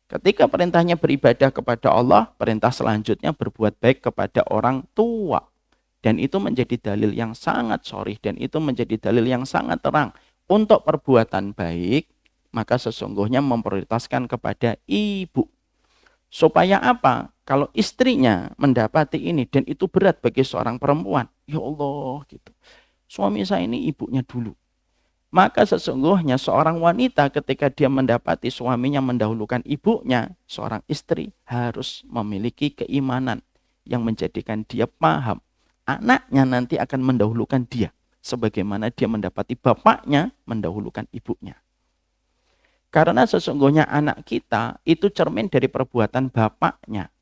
Ketika perintahnya beribadah kepada Allah, perintah selanjutnya berbuat baik kepada orang tua. Dan itu menjadi dalil yang sangat sharih dan itu menjadi dalil yang sangat terang. Untuk perbuatan baik, maka sesungguhnya memprioritaskan kepada ibu. Supaya apa? Kalau istrinya mendapati ini dan itu berat bagi seorang perempuan, ya Allah gitu. Suami saya ini ibunya dulu. Maka sesungguhnya seorang wanita ketika dia mendapati suaminya mendahulukan ibunya, seorang istri harus memiliki keimanan yang menjadikan dia paham. Anaknya nanti akan mendahulukan dia. Sebagaimana dia mendapati bapaknya mendahulukan ibunya. Karena sesungguhnya anak kita itu cermin dari perbuatan bapaknya.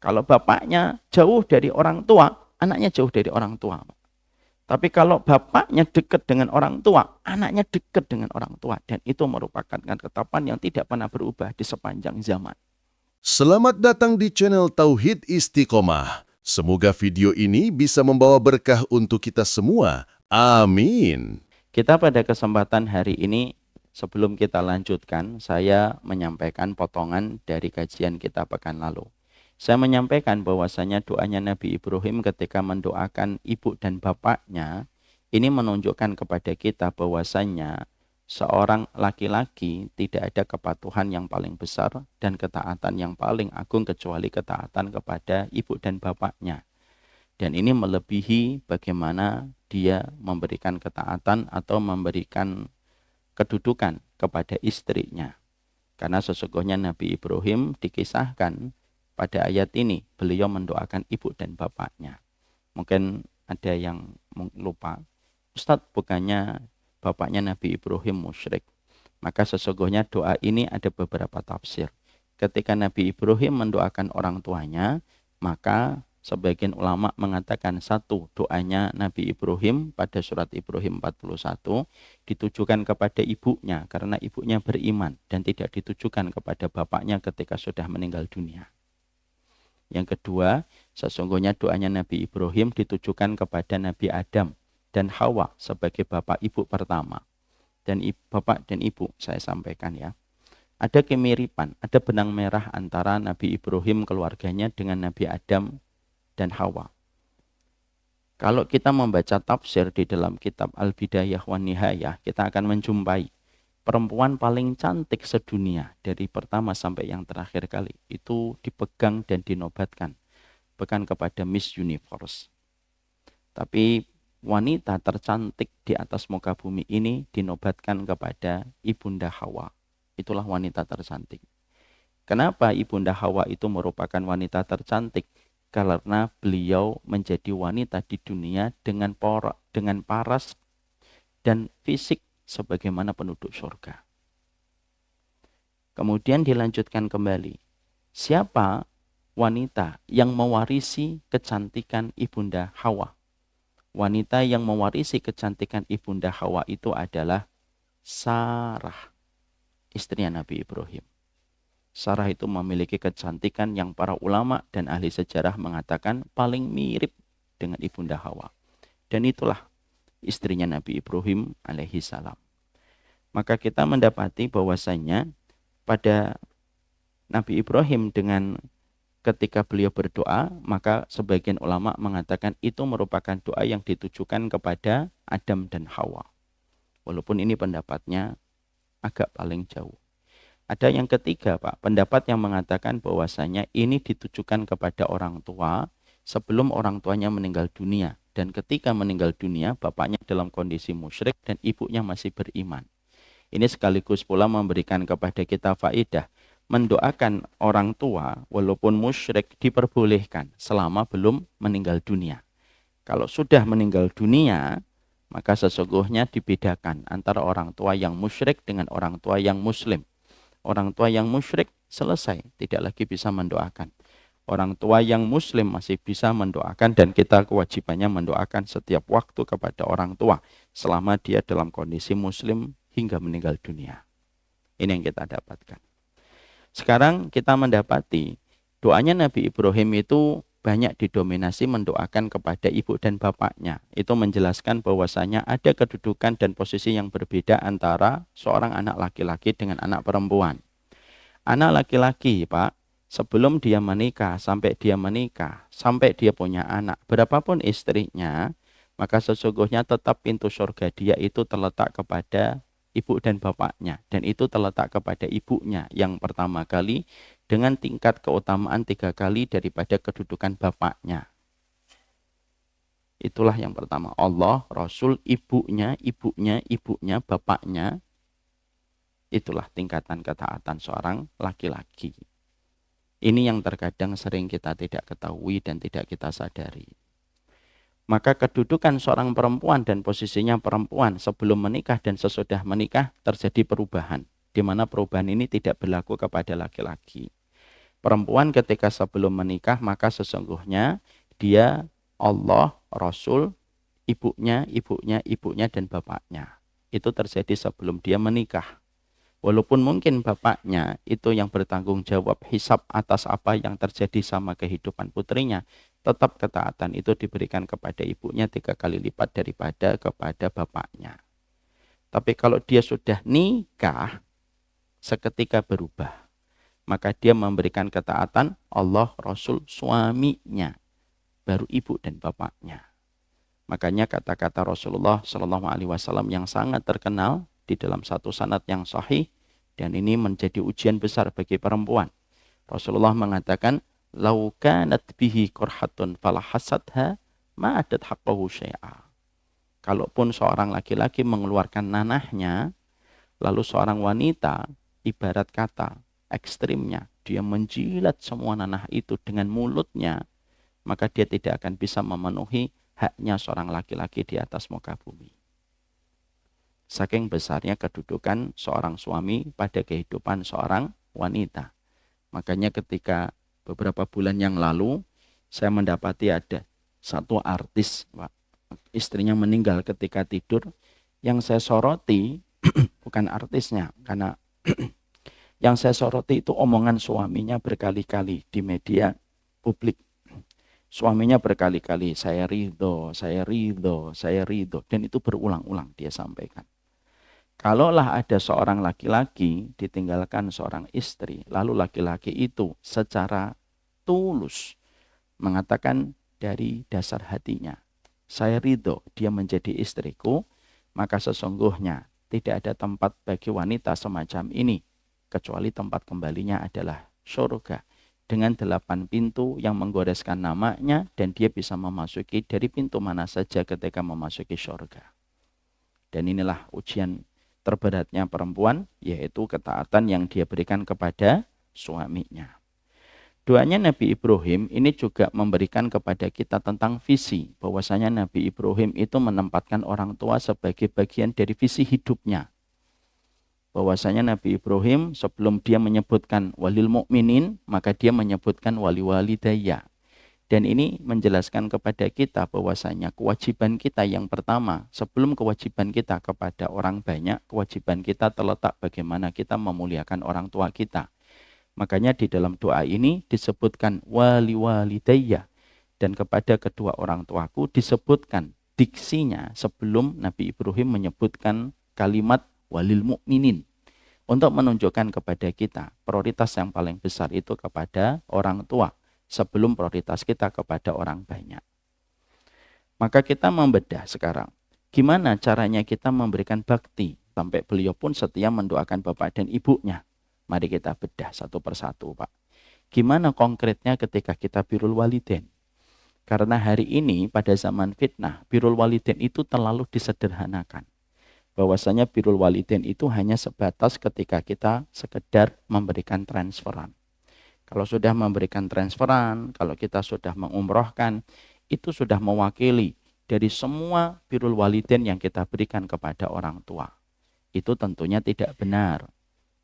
Kalau bapaknya jauh dari orang tua, anaknya jauh dari orang tua. Tapi kalau bapaknya dekat dengan orang tua, anaknya dekat dengan orang tua. Dan itu merupakan ketetapan yang tidak pernah berubah di sepanjang zaman. Selamat datang di channel Tauhid Istiqomah. Semoga video ini bisa membawa berkah untuk kita semua. Amin. Kita pada kesempatan hari ini, sebelum kita lanjutkan, saya menyampaikan potongan dari kajian kita pekan lalu. Saya menyampaikan bahwasanya doanya Nabi Ibrahim ketika mendoakan ibu dan bapaknya, ini menunjukkan kepada kita bahwasanya seorang laki-laki tidak ada kepatuhan yang paling besar dan ketaatan yang paling agung kecuali ketaatan kepada ibu dan bapaknya. Dan ini melebihi bagaimana dia memberikan ketaatan atau memberikan kedudukan kepada istrinya. Karena sesungguhnya Nabi Ibrahim dikisahkan pada ayat ini, beliau mendoakan ibu dan bapaknya. Mungkin ada yang lupa, Ustadz bukannya bapaknya Nabi Ibrahim musyrik. Maka sesungguhnya doa ini ada beberapa tafsir. Ketika Nabi Ibrahim mendoakan orang tuanya, maka sebagian ulama mengatakan satu, doanya Nabi Ibrahim pada surat Ibrahim 41 ditujukan kepada ibunya karena ibunya beriman dan tidak ditujukan kepada bapaknya ketika sudah meninggal dunia. Yang kedua, sesungguhnya doanya Nabi Ibrahim ditujukan kepada Nabi Adam dan Hawa sebagai bapak ibu pertama. Dan bapak dan ibu saya sampaikan ya. Ada kemiripan, ada benang merah antara Nabi Ibrahim keluarganya dengan Nabi Adam dan Hawa. Kalau kita membaca tafsir di dalam kitab Al-Bidayah wan Nihayah, kita akan menjumpai perempuan paling cantik sedunia dari pertama sampai yang terakhir kali itu dipegang dan dinobatkan bukan kepada Miss Universe. Tapi wanita tercantik di atas muka bumi ini dinobatkan kepada Ibunda Hawa. Itulah wanita tercantik. Kenapa Ibunda Hawa itu merupakan wanita tercantik? Karena beliau menjadi wanita di dunia dengan paras dan fisik sebagaimana penduduk surga. Kemudian dilanjutkan kembali. Siapa wanita yang mewarisi kecantikan Ibunda Hawa? Wanita yang mewarisi kecantikan Ibunda Hawa itu adalah Sarah, istrinya Nabi Ibrahim. Sarah itu memiliki kecantikan yang para ulama dan ahli sejarah mengatakan paling mirip dengan Ibunda Hawa. Dan itulah istrinya Nabi Ibrahim alaihi salam. Maka kita mendapati bahwasanya pada Nabi Ibrahim dengan ketika beliau berdoa, maka sebagian ulama mengatakan itu merupakan doa yang ditujukan kepada Adam dan Hawa. Walaupun ini pendapatnya agak paling jauh. Ada yang ketiga, Pak, pendapat yang mengatakan bahwasanya ini ditujukan kepada orang tua sebelum orang tuanya meninggal dunia. Dan ketika meninggal dunia, bapaknya dalam kondisi musyrik dan ibunya masih beriman. Ini sekaligus pula memberikan kepada kita faedah. Mendoakan orang tua walaupun musyrik diperbolehkan selama belum meninggal dunia. Kalau sudah meninggal dunia, maka sesungguhnya dibedakan antara orang tua yang musyrik dengan orang tua yang muslim. Orang tua yang musyrik selesai, tidak lagi bisa mendoakan. Orang tua yang muslim masih bisa mendoakan dan kita kewajibannya mendoakan setiap waktu kepada orang tua selama dia dalam kondisi muslim hingga meninggal dunia. Ini yang kita dapatkan. Sekarang kita mendapati doanya Nabi Ibrahim itu banyak didominasi mendoakan kepada ibu dan bapaknya. Itu menjelaskan bahwasanya ada kedudukan dan posisi yang berbeda antara seorang anak laki-laki dengan anak perempuan. Anak laki-laki, Pak, sebelum dia menikah, sampai dia punya anak, berapapun istrinya, maka sesungguhnya tetap pintu surga dia itu terletak kepada ibu dan bapaknya. Dan itu terletak kepada ibunya yang pertama kali dengan tingkat keutamaan 3 kali daripada kedudukan bapaknya. Itulah yang pertama. Allah, Rasul, ibunya, bapaknya. Itulah tingkatan ketaatan seorang laki-laki. Ini yang terkadang sering kita tidak ketahui dan tidak kita sadari. Maka kedudukan seorang perempuan dan posisinya perempuan sebelum menikah dan sesudah menikah terjadi perubahan. Di mana perubahan ini tidak berlaku kepada laki-laki. Perempuan ketika sebelum menikah maka sesungguhnya dia Allah, Rasul, ibunya, dan bapaknya. Itu terjadi sebelum dia menikah. Walaupun mungkin bapaknya itu yang bertanggung jawab hisab atas apa yang terjadi sama kehidupan putrinya, tetap ketaatan itu diberikan kepada ibunya 3 kali lipat daripada kepada bapaknya. Tapi kalau dia sudah nikah, seketika berubah. Maka dia memberikan ketaatan Allah, Rasul, suaminya, baru ibu dan bapaknya. Makanya kata-kata Rasulullah Shallallahu Alaihi Wasallam yang sangat terkenal di dalam satu sanad yang sahih, dan ini menjadi ujian besar bagi perempuan. Rasulullah mengatakan, "Lau kanat bihi qurhatun falahasatha ma adat haqqahu syai'a." Kalaupun seorang laki-laki mengeluarkan nanahnya, lalu seorang wanita ibarat kata ekstrimnya, dia menjilat semua nanah itu dengan mulutnya, maka dia tidak akan bisa memenuhi haknya seorang laki-laki di atas muka bumi. Saking besarnya kedudukan seorang suami pada kehidupan seorang wanita. Makanya ketika beberapa bulan yang lalu, saya mendapati ada satu artis, Pak, istrinya meninggal ketika tidur. Yang saya soroti bukan artisnya, karena yang saya soroti itu omongan suaminya berkali-kali di media publik. Suaminya berkali-kali, saya ridho, dan itu berulang-ulang dia sampaikan. Kalaulah ada seorang laki-laki ditinggalkan seorang istri, lalu laki-laki itu secara tulus mengatakan dari dasar hatinya, saya ridho dia menjadi istriku, maka sesungguhnya tidak ada tempat bagi wanita semacam ini, kecuali tempat kembalinya adalah surga. Dengan 8 pintu yang menggoreskan namanya, dan dia bisa memasuki dari pintu mana saja ketika memasuki surga. Dan inilah ujian terberatnya perempuan, yaitu ketaatan yang dia berikan kepada suaminya. Doanya Nabi Ibrahim ini juga memberikan kepada kita tentang visi, bahwasanya Nabi Ibrahim itu menempatkan orang tua sebagai bagian dari visi hidupnya. Bahwasanya Nabi Ibrahim sebelum dia menyebutkan walil mu'minin, maka dia menyebutkan wali walidayya. Dan ini menjelaskan kepada kita bahwasanya kewajiban kita yang pertama, sebelum kewajiban kita kepada orang banyak, kewajiban kita terletak bagaimana kita memuliakan orang tua kita. Makanya di dalam doa ini disebutkan wali walidayya, dan kepada kedua orang tuaku disebutkan diksinya sebelum Nabi Ibrahim menyebutkan kalimat walil mu'minin. Untuk menunjukkan kepada kita prioritas yang paling besar itu kepada orang tua, sebelum prioritas kita kepada orang banyak. Maka kita membedah sekarang, gimana caranya kita memberikan bakti, sampai beliau pun setia mendoakan bapak dan ibunya. Mari kita bedah satu persatu, Pak. Gimana konkretnya ketika kita birrul walidain? Karena hari ini pada zaman fitnah, birrul walidain itu terlalu disederhanakan. Bahwasanya birrul walidain itu hanya sebatas ketika kita sekedar memberikan transferan. Kalau sudah memberikan transferan, kalau kita sudah mengumrohkan, itu sudah mewakili dari semua birrul walidain yang kita berikan kepada orang tua. Itu tentunya tidak benar.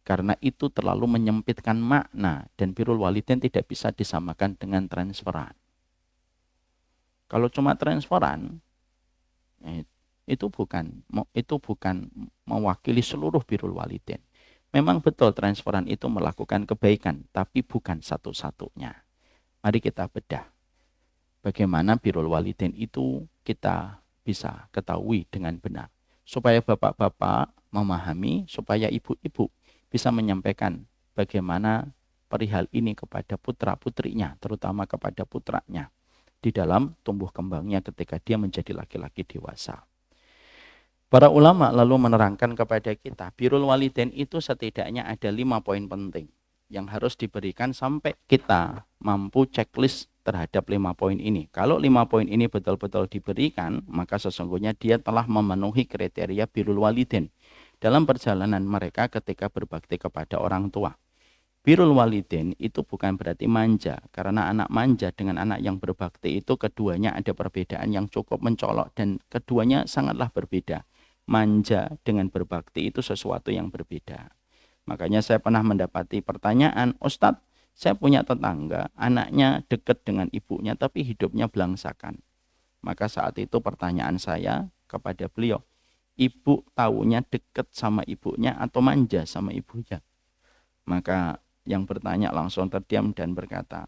Karena itu terlalu menyempitkan makna, dan birrul walidain tidak bisa disamakan dengan transferan. Kalau cuma transferan, itu bukan mewakili seluruh birrul walidain. Memang betul transferan itu melakukan kebaikan, tapi bukan satu-satunya. Mari kita bedah. Bagaimana birrul walidain itu kita bisa ketahui dengan benar. Supaya bapak-bapak memahami, supaya ibu-ibu bisa menyampaikan bagaimana perihal ini kepada putra-putrinya, terutama kepada putranya, di dalam tumbuh kembangnya ketika dia menjadi laki-laki dewasa. Para ulama lalu menerangkan kepada kita, birrul walidain itu setidaknya ada 5 poin penting yang harus diberikan sampai kita mampu checklist terhadap 5 poin ini. Kalau 5 poin ini betul-betul diberikan, maka sesungguhnya dia telah memenuhi kriteria birrul walidain dalam perjalanan mereka ketika berbakti kepada orang tua. Birrul walidain itu bukan berarti manja, karena anak manja dengan anak yang berbakti itu keduanya ada perbedaan yang cukup mencolok dan keduanya sangatlah berbeda. Manja dengan berbakti itu sesuatu yang berbeda. Makanya saya pernah mendapati pertanyaan, Ustadz, saya punya tetangga, anaknya dekat dengan ibunya tapi hidupnya belangsakan. Maka saat itu pertanyaan saya kepada beliau, ibu taunya dekat sama ibunya atau manja sama ibunya? Maka yang bertanya langsung terdiam dan berkata,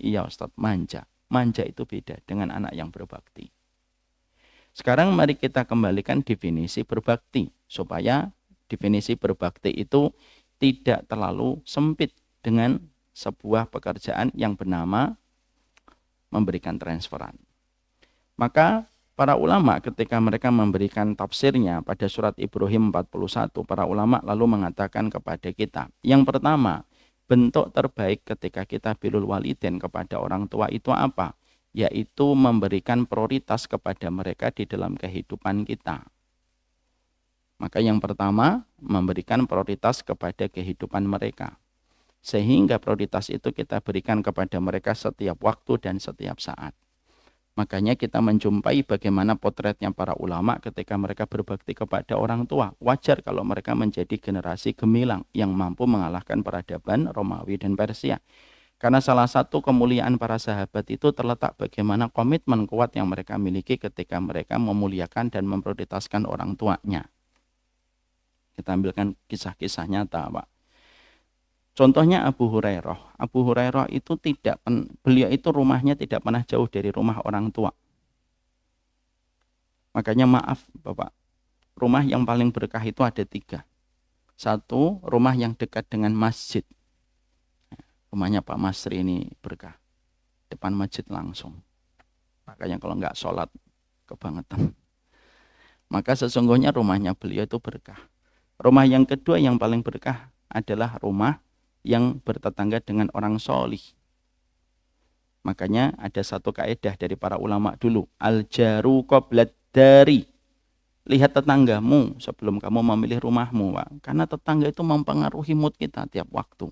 iya Ustadz, manja. Manja itu beda dengan anak yang berbakti. Sekarang mari kita kembalikan definisi berbakti, supaya definisi berbakti itu tidak terlalu sempit dengan sebuah pekerjaan yang bernama memberikan transferan. Maka para ulama ketika mereka memberikan tafsirnya pada surat Ibrahim 41, para ulama lalu mengatakan kepada kita, yang pertama, bentuk terbaik ketika kita birrul walidain kepada orang tua itu apa? Yaitu memberikan prioritas kepada mereka di dalam kehidupan kita. Maka yang pertama, memberikan prioritas kepada kehidupan mereka. Sehingga prioritas itu kita berikan kepada mereka setiap waktu dan setiap saat. Makanya kita menjumpai bagaimana potretnya para ulama ketika mereka berbakti kepada orang tua. Wajar kalau mereka menjadi generasi gemilang yang mampu mengalahkan peradaban Romawi dan Persia. Karena salah satu kemuliaan para sahabat itu terletak bagaimana komitmen kuat yang mereka miliki ketika mereka memuliakan dan memprioritaskan orang tuanya. Kita ambilkan kisah-kisah nyata, Pak. Contohnya Abu Hurairah. Abu Hurairah itu beliau itu rumahnya tidak pernah jauh dari rumah orang tua. Makanya maaf, Bapak, rumah yang paling berkah itu ada 3. 1, rumah yang dekat dengan masjid. Rumahnya Pak Masri ini berkah. Depan masjid langsung. Makanya kalau nggak sholat, kebangetan. Maka sesungguhnya rumahnya beliau itu berkah. Rumah yang kedua yang paling berkah adalah rumah yang bertetangga dengan orang solih. Makanya ada satu kaidah dari para ulama dulu. Al-jaru qoblad dari. Lihat tetanggamu sebelum kamu memilih rumahmu, Pak. Karena tetangga itu mempengaruhi mood kita tiap waktu.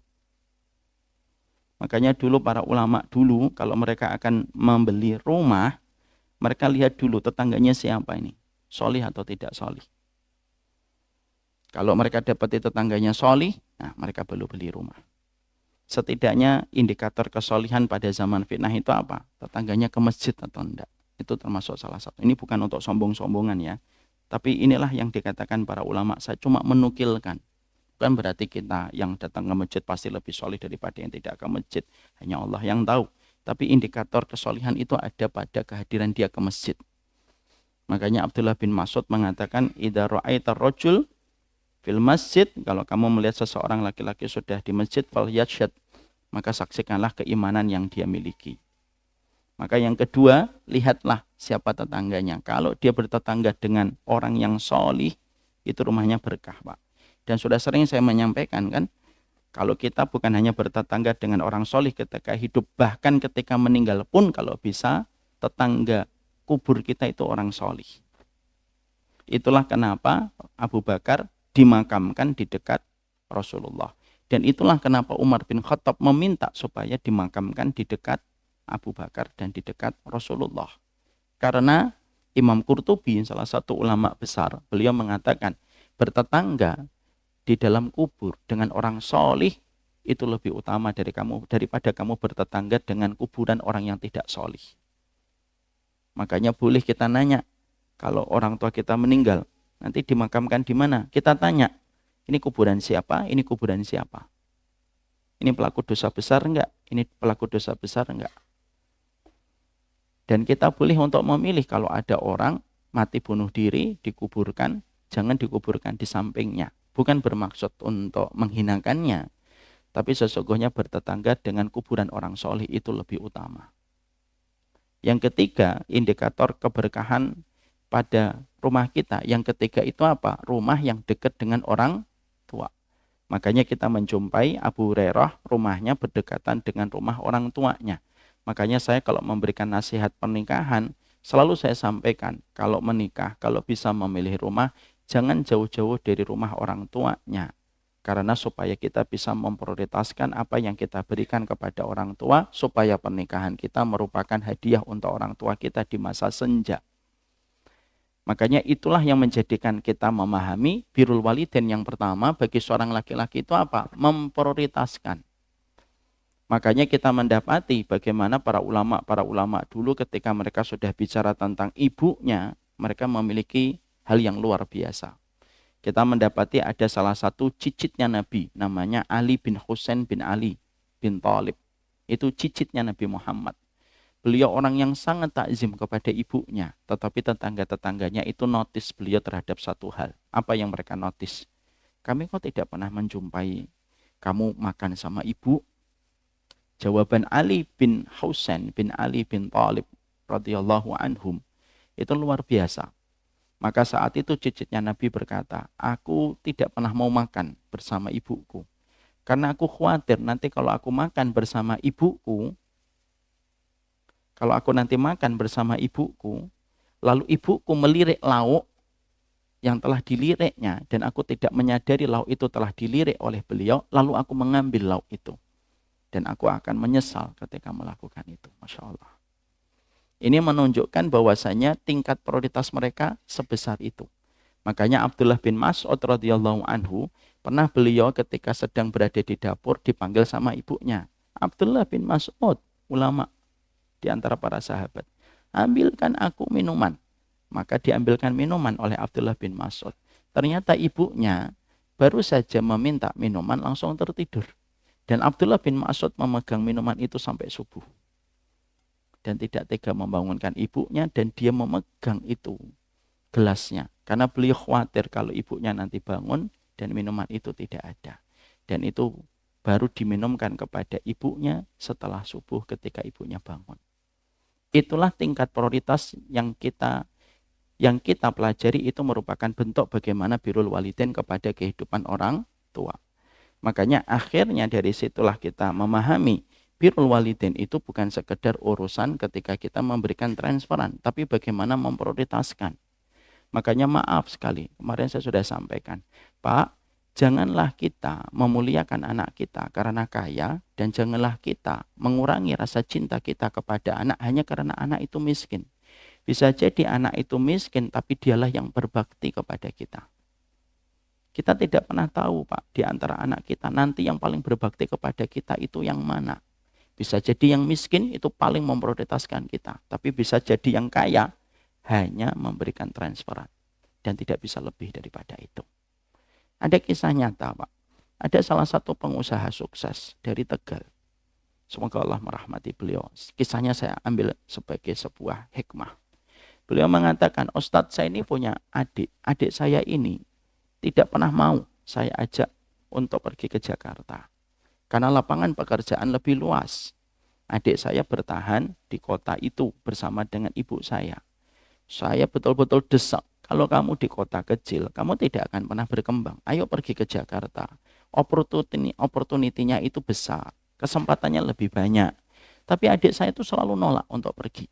Makanya dulu para ulama dulu kalau mereka akan membeli rumah, mereka lihat dulu tetangganya siapa ini, solih atau tidak solih. Kalau mereka dapati tetangganya solih, nah mereka belum beli rumah. Setidaknya indikator kesolihan pada zaman fitnah itu apa? Tetangganya ke masjid atau enggak. Itu termasuk salah satu. Ini bukan untuk sombong-sombongan ya. Tapi inilah yang dikatakan para ulama. Saya cuma menukilkan. Bukan berarti kita yang datang ke masjid pasti lebih solih daripada yang tidak ke masjid. Hanya Allah yang tahu. Tapi indikator kesolihan itu ada pada kehadiran dia ke masjid. Makanya Abdullah bin Mas'ud mengatakan, idza ra'aita rajul fil masjid, kalau kamu melihat seseorang laki-laki sudah di masjid, falyashhad, maka saksikanlah keimanan yang dia miliki. Maka yang kedua, lihatlah siapa tetangganya. Kalau dia bertetangga dengan orang yang solih, itu rumahnya berkah, Pak. Dan sudah sering saya menyampaikan kan, kalau kita bukan hanya bertetangga dengan orang solih ketika hidup, bahkan ketika meninggal pun kalau bisa, tetangga kubur kita itu orang solih. Itulah kenapa Abu Bakar dimakamkan di dekat Rasulullah. Dan itulah kenapa Umar bin Khattab meminta supaya dimakamkan di dekat Abu Bakar dan di dekat Rasulullah. Karena Imam Qurtubi, salah satu ulama besar, beliau mengatakan bertetangga di dalam kubur dengan orang solih itu lebih utama daripada kamu bertetangga dengan kuburan orang yang tidak solih. Makanya boleh kita nanya, kalau orang tua kita meninggal, nanti dimakamkan di mana? Kita tanya, ini kuburan siapa? Ini kuburan siapa? Ini pelaku dosa besar enggak? Ini pelaku dosa besar enggak? Dan kita boleh untuk memilih kalau ada orang mati bunuh diri, dikuburkan, jangan dikuburkan di sampingnya. Bukan bermaksud untuk menghinakannya, Tapi sesungguhnya bertetangga dengan kuburan orang soleh itu lebih utama. Yang ketiga, indikator keberkahan pada rumah kita. Yang ketiga itu apa? Rumah yang dekat dengan orang tua. Makanya kita menjumpai Abu Hurairah, rumahnya berdekatan dengan rumah orang tuanya. Makanya saya kalau memberikan nasihat pernikahan, selalu saya sampaikan, kalau menikah, kalau bisa memilih rumah, jangan jauh-jauh dari rumah orang tuanya. Karena supaya kita bisa memprioritaskan apa yang kita berikan kepada orang tua, supaya pernikahan kita merupakan hadiah untuk orang tua kita di masa senja. Makanya itulah yang menjadikan kita memahami birrul walidain yang pertama bagi seorang laki-laki itu apa? Memprioritaskan. Makanya kita mendapati bagaimana para ulama dulu ketika mereka sudah bicara tentang ibunya, mereka memiliki hal yang luar biasa. Kita mendapati ada salah satu cicitnya Nabi, namanya Ali bin Husain bin Ali bin Thalib. Itu cicitnya Nabi Muhammad. Beliau orang yang sangat takzim kepada ibunya, tetapi tetangga-tetangganya itu notice beliau terhadap satu hal. Apa yang mereka notice? Kami kok tidak pernah menjumpai kamu makan sama ibu? Jawaban Ali bin Husain bin Ali bin Thalib radhiyallahu anhum itu luar biasa. Maka saat itu cicitnya Nabi berkata, aku tidak pernah mau makan bersama ibuku. Karena aku khawatir nanti kalau aku makan bersama ibuku, lalu ibuku melirik lauk yang telah diliriknya, dan aku tidak menyadari lauk itu telah dilirik oleh beliau, lalu aku mengambil lauk itu. Dan aku akan menyesal ketika melakukan itu. Masya Allah. Ini menunjukkan bahwasanya tingkat prioritas mereka sebesar itu. Makanya Abdullah bin Mas'ud radhiyallahu anhu, pernah beliau ketika sedang berada di dapur dipanggil sama ibunya. Abdullah bin Mas'ud, ulama di antara para sahabat, ambilkan aku minuman. Maka diambilkan minuman oleh Abdullah bin Mas'ud. Ternyata ibunya baru saja meminta minuman langsung tertidur. Dan Abdullah bin Mas'ud memegang minuman itu sampai subuh. Dan tidak tega membangunkan ibunya, dan dia memegang itu gelasnya. Karena beliau khawatir kalau ibunya nanti bangun dan minuman itu tidak ada. Dan itu baru diminumkan kepada ibunya setelah subuh ketika ibunya bangun. Itulah tingkat prioritas yang kita pelajari, itu merupakan bentuk bagaimana birrul walidain kepada kehidupan orang tua. Makanya akhirnya dari situlah kita memahami birrul walidain itu bukan sekedar urusan ketika kita memberikan transferan, tapi bagaimana memprioritaskan. Makanya maaf sekali, kemarin saya sudah sampaikan, Pak, janganlah kita memuliakan anak kita karena kaya, dan janganlah kita mengurangi rasa cinta kita kepada anak hanya karena anak itu miskin. Bisa jadi anak itu miskin, tapi dialah yang berbakti kepada kita. Kita tidak pernah tahu, Pak, di antara anak kita nanti yang paling berbakti kepada kita itu yang mana. Bisa jadi yang miskin itu paling memprioritaskan kita. Tapi bisa jadi yang kaya hanya memberikan transferan. Dan tidak bisa lebih daripada itu. Ada kisah nyata, Pak. Ada salah satu pengusaha sukses dari Tegal. Semoga Allah merahmati beliau. Kisahnya saya ambil sebagai sebuah hikmah. Beliau mengatakan, Ustadz, saya ini punya adik. Adik saya ini tidak pernah mau saya ajak untuk pergi ke Jakarta. Karena lapangan pekerjaan lebih luas. Adik saya bertahan di kota itu bersama dengan ibu saya. Saya betul-betul desak. Kalau kamu di kota kecil, kamu tidak akan pernah berkembang. Ayo pergi ke Jakarta. Opportunity-nya itu besar. Kesempatannya lebih banyak. Tapi adik saya itu selalu nolak untuk pergi.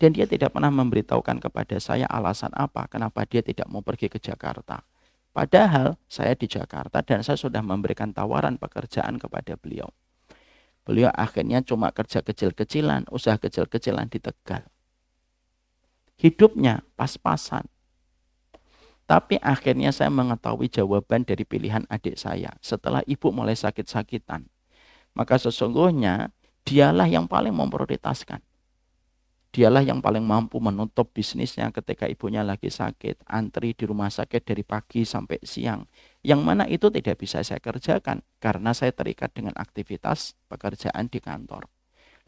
Dan dia tidak pernah memberitahukan kepada saya alasan apa kenapa dia tidak mau pergi ke Jakarta. Padahal saya di Jakarta dan saya sudah memberikan tawaran pekerjaan kepada beliau. Beliau akhirnya cuma kerja kecil-kecilan, usaha kecil-kecilan di Tegal. Hidupnya pas-pasan. Tapi akhirnya saya mengetahui jawaban dari pilihan adik saya. Setelah ibu mulai sakit-sakitan, maka sesungguhnya dialah yang paling memprioritaskan. Dialah yang paling mampu menutup bisnisnya ketika ibunya lagi sakit. Antri di rumah sakit dari pagi sampai siang. Yang mana itu tidak bisa saya kerjakan. Karena saya terikat dengan aktivitas pekerjaan di kantor.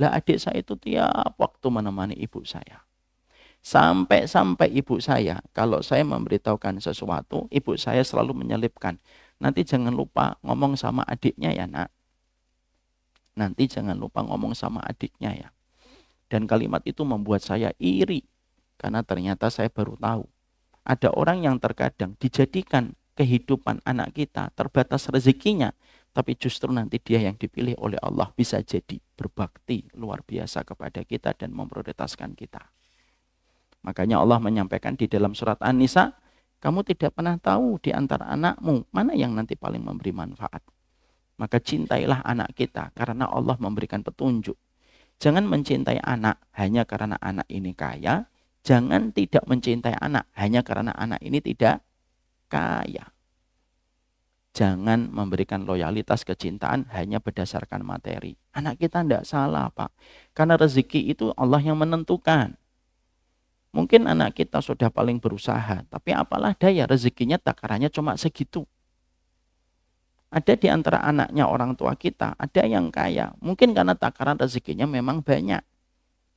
Lah adik saya itu tiap waktu menemani ibu saya. Sampai ibu saya, kalau saya memberitahukan sesuatu, ibu saya selalu menyelipkan. nanti jangan lupa ngomong sama adiknya ya nak. Nanti jangan lupa ngomong sama adiknya ya. Dan kalimat itu membuat saya iri. Karena ternyata saya baru tahu. Ada orang yang terkadang dijadikan kehidupan anak kita terbatas rezekinya. Tapi justru nanti dia yang dipilih oleh Allah bisa jadi berbakti luar biasa kepada kita dan memprioritaskan kita. Makanya Allah menyampaikan di dalam surat An-Nisa, kamu tidak pernah tahu di antara anakmu mana yang nanti paling memberi manfaat. Maka cintailah anak kita karena Allah memberikan petunjuk. Jangan mencintai anak hanya karena anak ini kaya. Jangan tidak mencintai anak hanya karena anak ini tidak kaya. Jangan memberikan loyalitas kecintaan hanya berdasarkan materi. Anak kita tidak salah, Pak. Karena rezeki itu Allah yang menentukan. Mungkin anak kita sudah paling berusaha, tapi apalah daya rezekinya takarannya cuma segitu. Ada di antara anaknya orang tua kita, ada yang kaya. Mungkin karena takaran rezekinya memang banyak.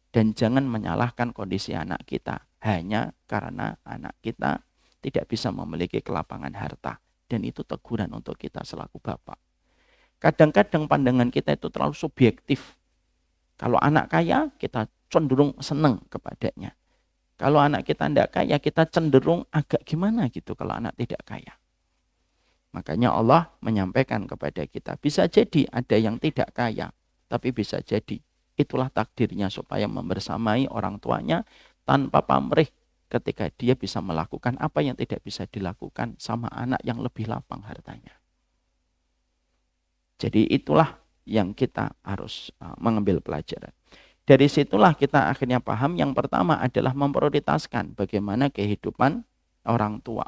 Dan jangan menyalahkan kondisi anak kita hanya karena anak kita tidak bisa memiliki kelapangan harta. Dan itu teguran untuk kita selaku bapak. Kadang-kadang pandangan kita itu terlalu subjektif. Kalau anak kaya, kita cenderung senang kepadanya. Kalau anak kita tidak kaya, kita cenderung agak gimana gitu kalau anak tidak kaya. Makanya Allah menyampaikan kepada kita, bisa jadi ada yang tidak kaya, tapi bisa jadi itulah takdirnya supaya membersamai orang tuanya tanpa pamrih ketika dia bisa melakukan apa yang tidak bisa dilakukan sama anak yang lebih lapang hartanya. Jadi itulah yang kita harus mengambil pelajaran. Dari situlah kita akhirnya paham yang pertama adalah memprioritaskan bagaimana kehidupan orang tua.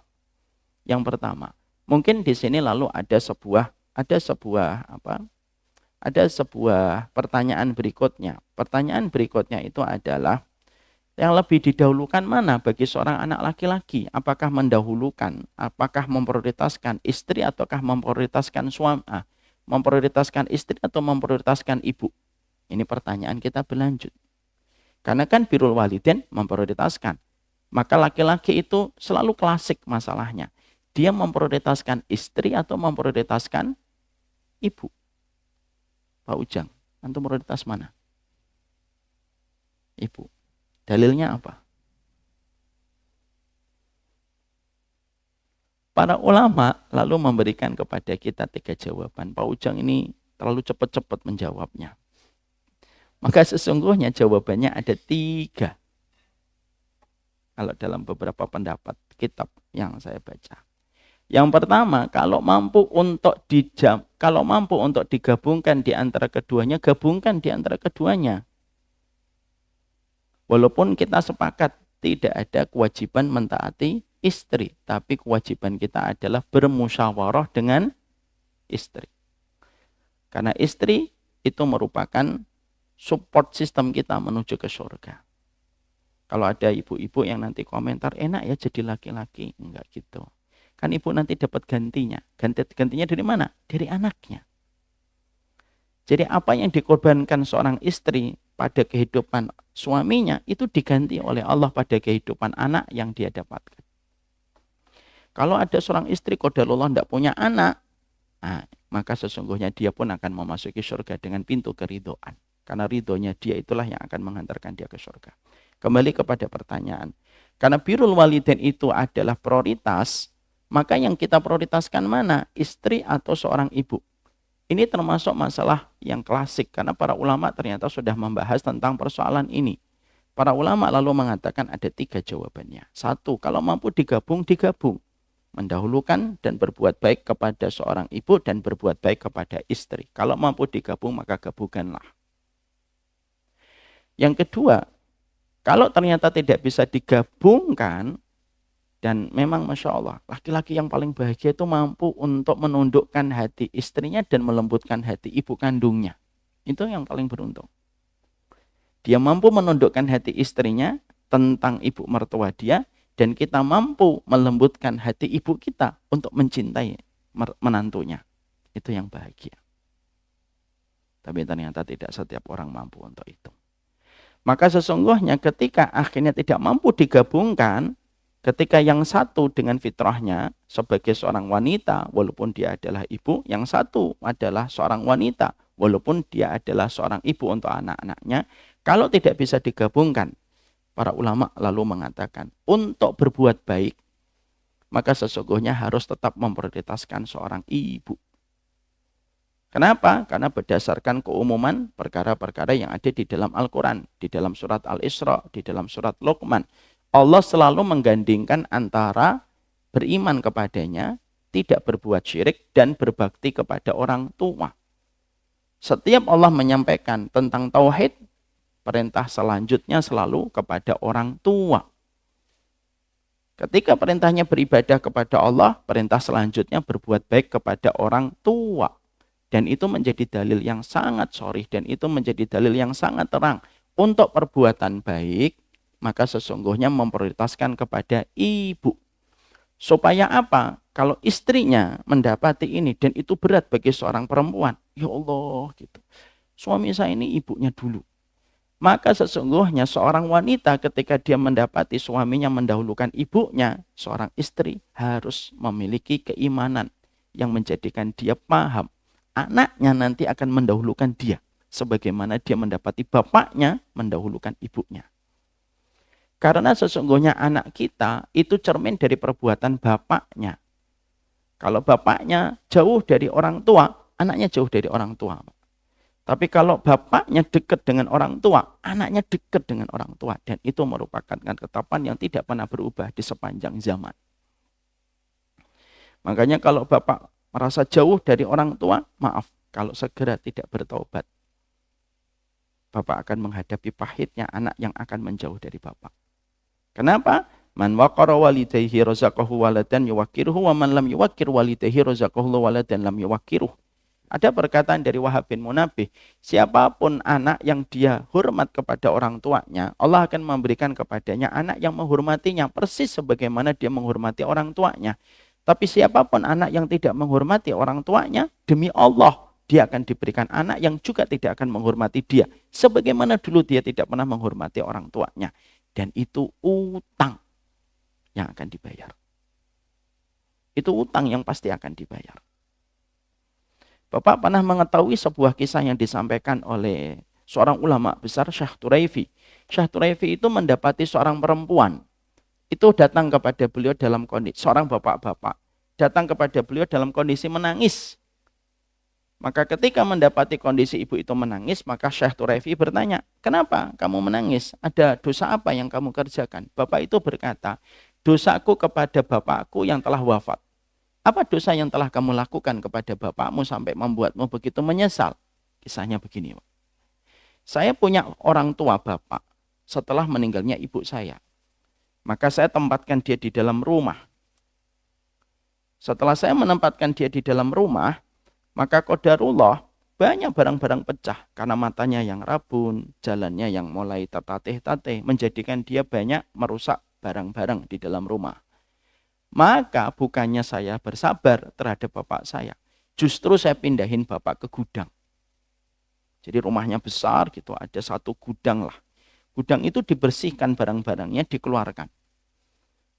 Yang pertama, mungkin di sini lalu ada sebuah pertanyaan berikutnya. Pertanyaan berikutnya itu adalah yang lebih didahulukan mana bagi seorang anak laki-laki? Apakah mendahulukan, apakah memprioritaskan istri ataukah memprioritaskan suami? Memprioritaskan istri atau memprioritaskan ibu? Ini pertanyaan kita berlanjut. Karena kan birrul walidain memprioritaskan. Maka laki-laki itu selalu klasik masalahnya. Dia memprioritaskan istri atau memprioritaskan ibu? Pak Ujang, antum prioritas mana? Ibu. Dalilnya apa? Para ulama lalu memberikan kepada kita 3 jawaban. Pak Ujang ini terlalu cepat-cepat menjawabnya. Maka sesungguhnya jawabannya ada 3. Kalau dalam beberapa pendapat kitab yang saya baca. Yang pertama, kalau mampu untuk digabungkan di antara keduanya, gabungkan di antara keduanya. Walaupun kita sepakat tidak ada kewajiban mentaati istri, tapi kewajiban kita adalah bermusyawarah dengan istri. Karena istri itu merupakan support system kita menuju ke surga. Kalau ada ibu-ibu yang nanti komentar, enak ya jadi laki-laki. Enggak gitu. Kan ibu nanti dapat gantinya. Gantinya dari mana? Dari anaknya. Jadi apa yang dikorbankan seorang istri pada kehidupan suaminya, itu diganti oleh Allah pada kehidupan anak yang dia dapatkan. Kalau ada seorang istri qadarullah tidak punya anak, maka sesungguhnya dia pun akan memasuki surga dengan pintu keridhaan. Karena ridhonya dia itulah yang akan menghantarkan dia ke surga. Kembali kepada pertanyaan. Karena birrul walidain itu adalah prioritas, maka yang kita prioritaskan mana? Istri atau seorang ibu? Ini termasuk masalah yang klasik karena para ulama ternyata sudah membahas tentang persoalan ini. Para ulama lalu mengatakan ada 3 jawabannya. 1, kalau mampu digabung. Mendahulukan dan berbuat baik kepada seorang ibu dan berbuat baik kepada istri. Kalau mampu digabung maka gabungkanlah. Yang kedua, kalau ternyata tidak bisa digabungkan, dan memang Masya Allah, laki-laki yang paling bahagia itu mampu untuk menundukkan hati istrinya dan melembutkan hati ibu kandungnya. Itu yang paling beruntung. Dia mampu menundukkan hati istrinya tentang ibu mertua dia, dan kita mampu melembutkan hati ibu kita untuk mencintai menantunya. Itu yang bahagia. Tapi ternyata tidak setiap orang mampu untuk itu. Maka sesungguhnya ketika akhirnya tidak mampu digabungkan, Ketika yang satu dengan fitrahnya sebagai seorang wanita, walaupun dia adalah ibu, yang satu adalah seorang wanita, walaupun dia adalah seorang ibu untuk anak-anaknya. Kalau tidak bisa digabungkan, para ulama lalu mengatakan, untuk berbuat baik, maka sesungguhnya harus tetap memprioritaskan seorang ibu. Kenapa? Karena berdasarkan keumuman perkara-perkara yang ada di dalam Al-Quran, di dalam surat Al-Isra, di dalam surat Luqman. Allah selalu menggandingkan antara beriman kepadanya, tidak berbuat syirik, dan berbakti kepada orang tua. Setiap Allah menyampaikan tentang tauhid, perintah selanjutnya selalu kepada orang tua. Ketika perintahnya beribadah kepada Allah, perintah selanjutnya berbuat baik kepada orang tua. Dan itu menjadi dalil yang sangat sharih, dan itu menjadi dalil yang sangat terang. Untuk perbuatan baik, maka sesungguhnya memprioritaskan kepada ibu. Supaya apa? Kalau istrinya mendapati ini, dan itu berat bagi seorang perempuan. Ya Allah, gitu. Suami saya ini ibunya dulu. Maka sesungguhnya seorang wanita ketika dia mendapati suaminya mendahulukan ibunya, seorang istri harus memiliki keimanan yang menjadikan dia paham. Anaknya nanti akan mendahulukan dia. Sebagaimana dia mendapati bapaknya mendahulukan ibunya. Karena sesungguhnya anak kita itu cermin dari perbuatan bapaknya. Kalau bapaknya jauh dari orang tua, anaknya jauh dari orang tua. Tapi kalau bapaknya dekat dengan orang tua, anaknya dekat dengan orang tua. Dan itu merupakan ketetapan yang tidak pernah berubah di sepanjang zaman. Makanya kalau bapak merasa jauh dari orang tua, maaf, kalau segera tidak bertobat, bapak akan menghadapi pahitnya anak yang akan menjauh dari bapak. Kenapa? Man waqara walidayhi razaqahu waladan yuwakkiruhu wa man lam yuwakkir walidayhi razaqahu waladan lam yuwakkiruh. Ada perkataan dari Wahab bin Munabbih, siapapun anak yang dia hormat kepada orang tuanya, Allah akan memberikan kepadanya anak yang menghormatinya, persis sebagaimana dia menghormati orang tuanya. Tapi siapapun anak yang tidak menghormati orang tuanya, demi Allah, dia akan diberikan anak yang juga tidak akan menghormati dia. Sebagaimana dulu dia tidak pernah menghormati orang tuanya. Dan itu utang yang akan dibayar. Itu utang yang pasti akan dibayar. Bapak pernah mengetahui sebuah kisah yang disampaikan oleh seorang ulama besar, Syekh Turaifi. Syekh Turaifi itu mendapati seorang perempuan. Itu datang kepada beliau dalam kondisi, seorang bapak-bapak, datang kepada beliau dalam kondisi menangis. Maka ketika mendapati kondisi ibu itu menangis, maka Syekh Turaifi bertanya, kenapa kamu menangis? Ada dosa apa yang kamu kerjakan? Bapak itu berkata, dosaku kepada bapakku yang telah wafat. Apa dosa yang telah kamu lakukan kepada bapakmu sampai membuatmu begitu menyesal? Kisahnya begini. Saya punya orang tua bapak setelah meninggalnya ibu saya. Maka saya tempatkan dia di dalam rumah. Setelah saya menempatkan dia di dalam rumah, maka qadarullah banyak barang-barang pecah. Karena matanya yang rabun, jalannya yang mulai tertatih-tatih, menjadikan dia banyak merusak barang-barang di dalam rumah. Maka bukannya saya bersabar terhadap bapak saya, justru saya pindahin bapak ke gudang. Jadi rumahnya besar gitu, ada satu gudang lah. Gudang itu dibersihkan barang-barangnya, dikeluarkan.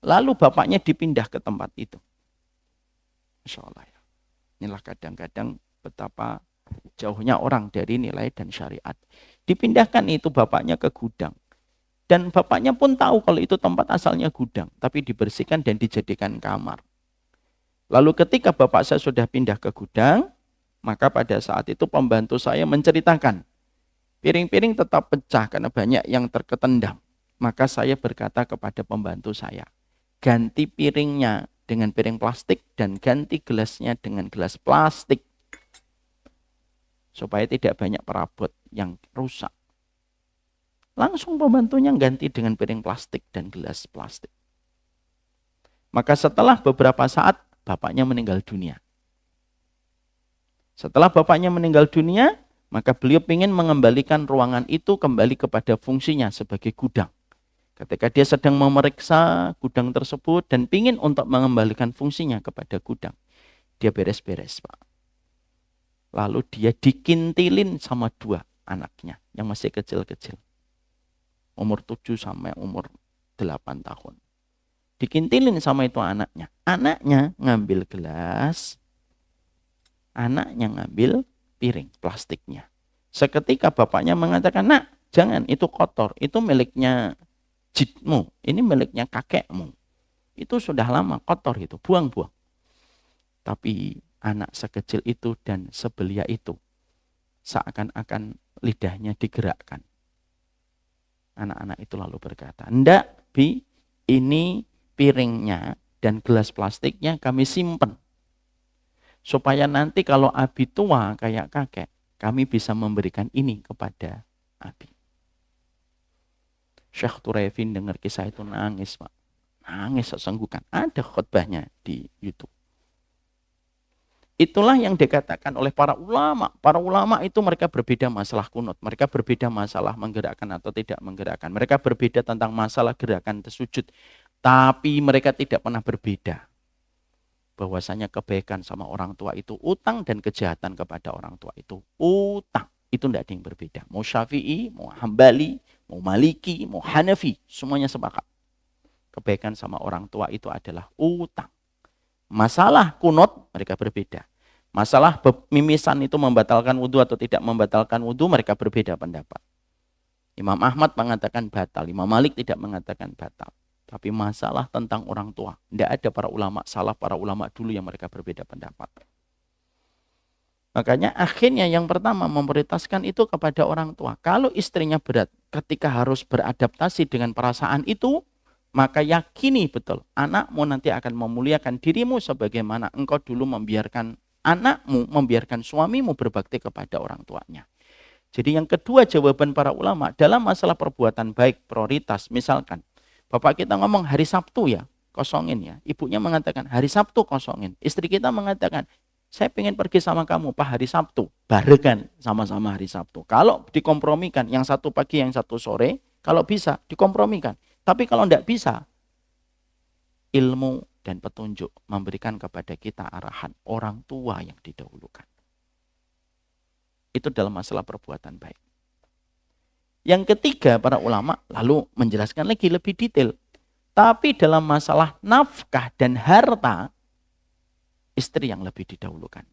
Lalu bapaknya dipindah ke tempat itu. Masya Allah ya. Inilah kadang-kadang betapa jauhnya orang dari nilai dan syariat. Dipindahkan itu bapaknya ke gudang. Dan bapaknya pun tahu kalau itu tempat asalnya gudang. Tapi dibersihkan dan dijadikan kamar. Lalu ketika bapak saya sudah pindah ke gudang, maka pada saat itu pembantu saya menceritakan. Piring-piring tetap pecah karena banyak yang terketendang. Maka saya berkata kepada pembantu saya, ganti piringnya dengan piring plastik dan ganti gelasnya dengan gelas plastik. Supaya tidak banyak perabot yang rusak. Langsung pembantunya ganti dengan piring plastik dan gelas plastik. Maka setelah beberapa saat, bapaknya meninggal dunia. Setelah bapaknya meninggal dunia, maka beliau ingin mengembalikan ruangan itu kembali kepada fungsinya sebagai gudang. Ketika dia sedang memeriksa gudang tersebut dan ingin untuk mengembalikan fungsinya kepada gudang, dia beres-beres, Pak. Lalu dia dikintilin sama dua anaknya yang masih kecil-kecil. Umur 7 sampai umur 8 tahun. Dikintilin sama itu anaknya. Anaknya ngambil gelas, anaknya ngambil piring plastiknya. Seketika bapaknya mengatakan, nak, jangan, itu kotor, itu miliknya jidmu, ini miliknya kakekmu. Itu sudah lama kotor itu, buang-buang. Tapi anak sekecil itu dan sebelia itu, seakan-akan lidahnya digerakkan. Anak-anak itu lalu berkata, "Ndak, Bi, ini piringnya dan gelas plastiknya kami simpen. Supaya nanti kalau Abi tua kayak kakek, kami bisa memberikan ini kepada Abi." Syekh Turefin dengar kisah itu nangis, Pak. Nangis sesenggukan. Ada khutbahnya di YouTube. Itulah yang dikatakan oleh para ulama. Para ulama itu mereka berbeda masalah kunut. Mereka berbeda masalah menggerakkan atau tidak menggerakkan. Mereka berbeda tentang masalah gerakan tersujud. Tapi mereka tidak pernah berbeda. Bahwasanya kebaikan sama orang tua itu utang dan kejahatan kepada orang tua itu utang. Itu tidak ada yang berbeda. Mau Syafi'i, mau Hambali, mau Maliki, mau Hanafi. Semuanya sepakat. Kebaikan sama orang tua itu adalah utang. Masalah kunut mereka berbeda. Masalah mimisan itu membatalkan wudhu atau tidak membatalkan wudhu mereka berbeda pendapat. Imam Ahmad mengatakan batal, Imam Malik tidak mengatakan batal. Tapi masalah tentang orang tua, tidak ada para ulama salah, para ulama dulu yang mereka berbeda pendapat. Makanya akhirnya yang pertama memprioritaskan itu kepada orang tua. Kalau istrinya berat ketika harus beradaptasi dengan perasaan itu, maka yakini betul anakmu nanti akan memuliakan dirimu sebagaimana engkau dulu membiarkan anakmu, membiarkan suamimu berbakti kepada orang tuanya. Jadi yang kedua jawaban para ulama dalam masalah perbuatan baik prioritas. Misalkan bapak kita ngomong hari Sabtu ya kosongin ya. Ibunya mengatakan hari Sabtu kosongin. Istri kita mengatakan saya pengen pergi sama kamu Pak hari Sabtu. Barengan sama-sama hari Sabtu. Kalau dikompromikan yang satu pagi yang satu sore, kalau bisa dikompromikan. Tapi kalau tidak bisa, ilmu dan petunjuk memberikan kepada kita arahan orang tua yang didahulukan. Itu dalam masalah perbuatan baik. Yang ketiga, para ulama lalu menjelaskan lagi lebih detail. Tapi dalam masalah nafkah dan harta, istri yang lebih didahulukan.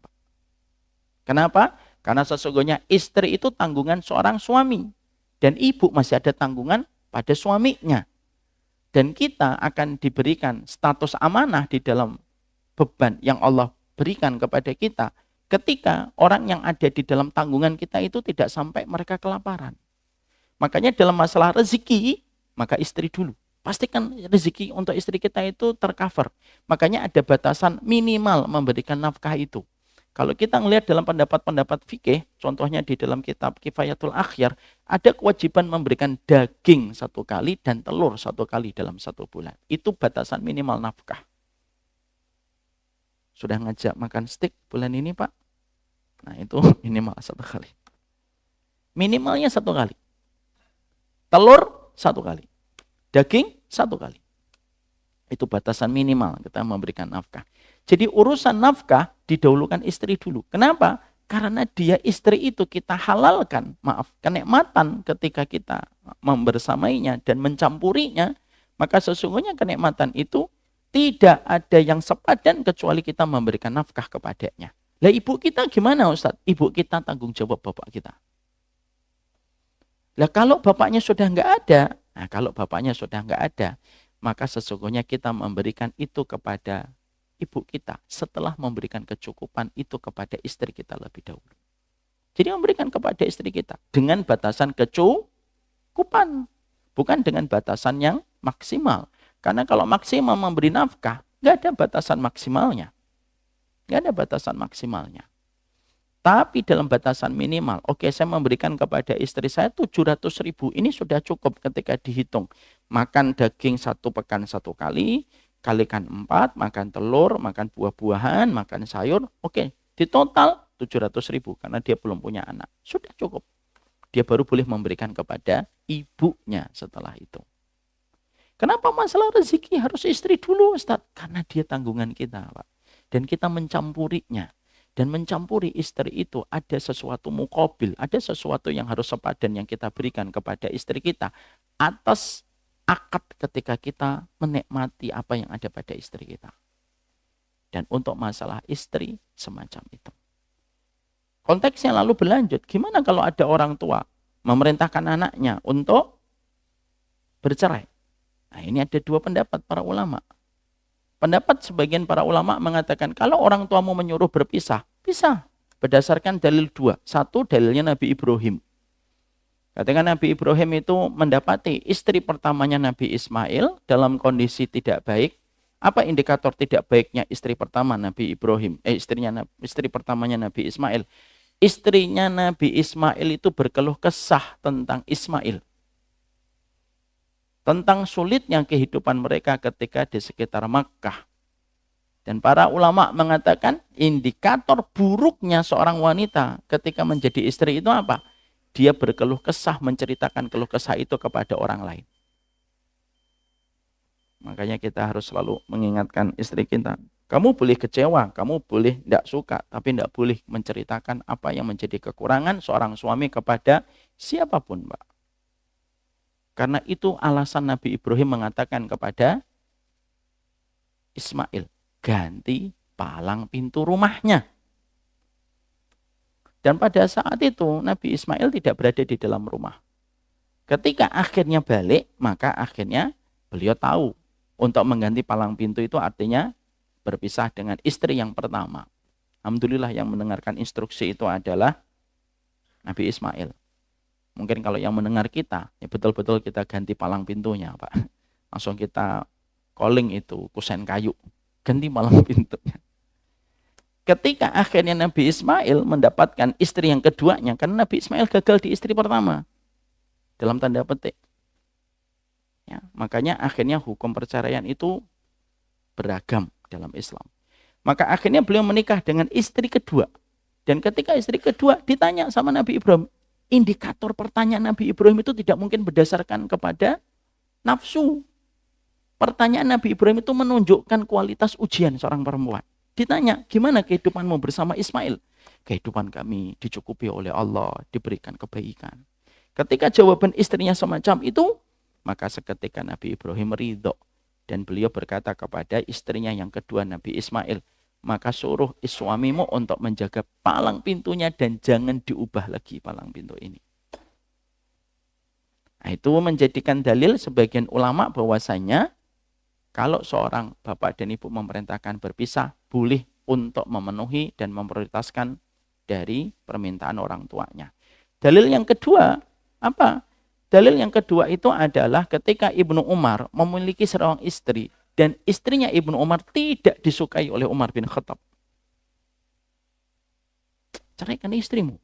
Kenapa? Karena sesungguhnya istri itu tanggungan seorang suami. Dan ibu masih ada tanggungan pada suaminya. Dan kita akan diberikan status amanah di dalam beban yang Allah berikan kepada kita. Ketika orang yang ada di dalam tanggungan kita itu tidak sampai mereka kelaparan. Makanya dalam masalah rezeki, maka istri dulu. Pastikan rezeki untuk istri kita itu tercover. Makanya ada batasan minimal memberikan nafkah itu. Kalau kita melihat dalam pendapat-pendapat fikih, contohnya di dalam kitab Kifayatul Akhyar, ada kewajiban memberikan daging 1 kali dan telur 1 kali dalam 1 bulan. Itu batasan minimal nafkah. Sudah ngajak makan steak bulan ini Pak? Nah itu minimal 1 kali. Minimalnya 1 kali. Telur 1 kali. Daging 1 kali. Itu batasan minimal kita memberikan nafkah. Jadi urusan nafkah didahulukan istri dulu. Kenapa? Karena dia istri itu kita halalkan, kenikmatan ketika kita membersamainya dan mencampurinya, maka sesungguhnya kenikmatan itu tidak ada yang sepadan kecuali kita memberikan nafkah kepadanya. Lah ibu kita gimana Ustadz? Ibu kita tanggung jawab bapak kita. Lah kalau bapaknya sudah nggak ada, maka sesungguhnya kita memberikan itu kepada ibu kita setelah memberikan kecukupan itu kepada istri kita lebih dahulu. Jadi memberikan kepada istri kita dengan batasan kecukupan, bukan dengan batasan yang maksimal. Karena kalau maksimal memberi nafkah, nggak ada batasan maksimalnya. Nggak ada batasan maksimalnya. Tapi dalam batasan minimal, oke saya memberikan kepada istri saya 700.000, ini sudah cukup ketika dihitung. Makan daging 1 pekan 1 kali, kalikan 4, makan telur, makan buah-buahan, makan sayur, oke. Di total 700.000 karena dia belum punya anak. Sudah cukup. Dia baru boleh memberikan kepada ibunya setelah itu. Kenapa masalah rezeki harus istri dulu Ustaz? Karena dia tanggungan kita Pak. Dan kita mencampurinya. Dan mencampuri istri itu ada sesuatu muqabil, ada sesuatu yang harus sepadan yang kita berikan kepada istri kita atas akad ketika kita menikmati apa yang ada pada istri kita. Dan untuk masalah istri semacam itu. Konteksnya lalu berlanjut, gimana kalau ada orang tua memerintahkan anaknya untuk bercerai? Nah, ini ada dua pendapat para ulama. Pendapat sebagian para ulama mengatakan kalau orang tuamu menyuruh berpisah, pisah. Berdasarkan dalil dua. Satu, dalilnya Nabi Ibrahim. Ketika Nabi Ibrahim itu mendapati istri pertamanya Nabi Ismail dalam kondisi tidak baik. Apa indikator tidak baiknya istri pertama Nabi Ibrahim? Istri pertamanya Nabi Ismail. Istrinya Nabi Ismail itu berkeluh kesah tentang Ismail. Tentang sulitnya kehidupan mereka ketika di sekitar Makkah. Dan para ulama mengatakan indikator buruknya seorang wanita ketika menjadi istri itu apa? Dia berkeluh kesah, menceritakan keluh kesah itu kepada orang lain. Makanya kita harus selalu mengingatkan istri kita. Kamu boleh kecewa, kamu boleh tidak suka, tapi tidak boleh menceritakan apa yang menjadi kekurangan seorang suami kepada siapapun, Mbak. Karena itu alasan Nabi Ibrahim mengatakan kepada Ismail, ganti palang pintu rumahnya. Dan pada saat itu Nabi Ismail tidak berada di dalam rumah. Ketika akhirnya balik, maka akhirnya beliau tahu untuk mengganti palang pintu itu artinya berpisah dengan istri yang pertama. Alhamdulillah yang mendengarkan instruksi itu adalah Nabi Ismail. Mungkin kalau yang mendengar kita, ya betul-betul kita ganti palang pintunya, Pak. Langsung kita calling itu kusen kayu, ganti palang pintunya. Ketika akhirnya Nabi Ismail mendapatkan istri yang keduanya, karena Nabi Ismail gagal di istri pertama, dalam tanda petik. Ya, makanya akhirnya hukum perceraian itu beragam dalam Islam. Maka akhirnya beliau menikah dengan istri kedua. Dan ketika istri kedua ditanya sama Nabi Ibrahim, indikator pertanyaan Nabi Ibrahim itu tidak mungkin berdasarkan kepada nafsu. Pertanyaan Nabi Ibrahim itu menunjukkan kualitas ujian seorang perempuan. Ditanya, gimana kehidupanmu bersama Ismail? Kehidupan kami dicukupi oleh Allah, diberikan kebaikan. Ketika jawaban istrinya semacam itu, maka seketika Nabi Ibrahim ridho. Dan beliau berkata kepada istrinya yang kedua Nabi Ismail, maka suruh suamimu untuk menjaga palang pintunya dan jangan diubah lagi palang pintu ini. Nah, itu menjadikan dalil sebagian ulama bahwasanya kalau seorang bapak dan ibu memerintahkan berpisah, boleh untuk memenuhi dan memprioritaskan dari permintaan orang tuanya. Dalil yang kedua, apa? Dalil yang kedua itu adalah ketika Ibnu Umar memiliki seorang istri dan istrinya Ibnu Umar tidak disukai oleh Umar bin Khattab. Ceraikan istrimu.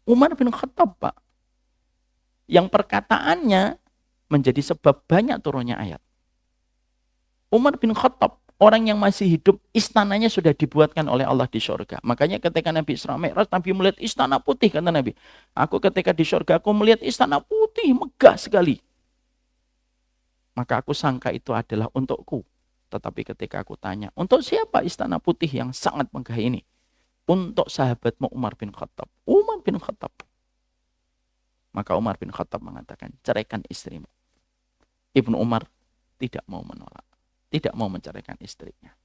Umar bin Khattab, Pak, yang perkataannya menjadi sebab banyak turunnya ayat. Umar bin Khattab, orang yang masih hidup, istananya sudah dibuatkan oleh Allah di surga. Makanya ketika Nabi Isra Mi'raj, Nabi melihat istana putih, kata Nabi. Aku ketika di surga, aku melihat istana putih, megah sekali. Maka aku sangka itu adalah untukku. Tetapi ketika aku tanya, untuk siapa istana putih yang sangat megah ini? Untuk sahabatmu Umar bin Khattab. Umar bin Khattab. Maka Umar bin Khattab mengatakan, ceraikan istrimu. Ibnu Umar tidak mau menolak. Tidak mau menceraikan istrinya.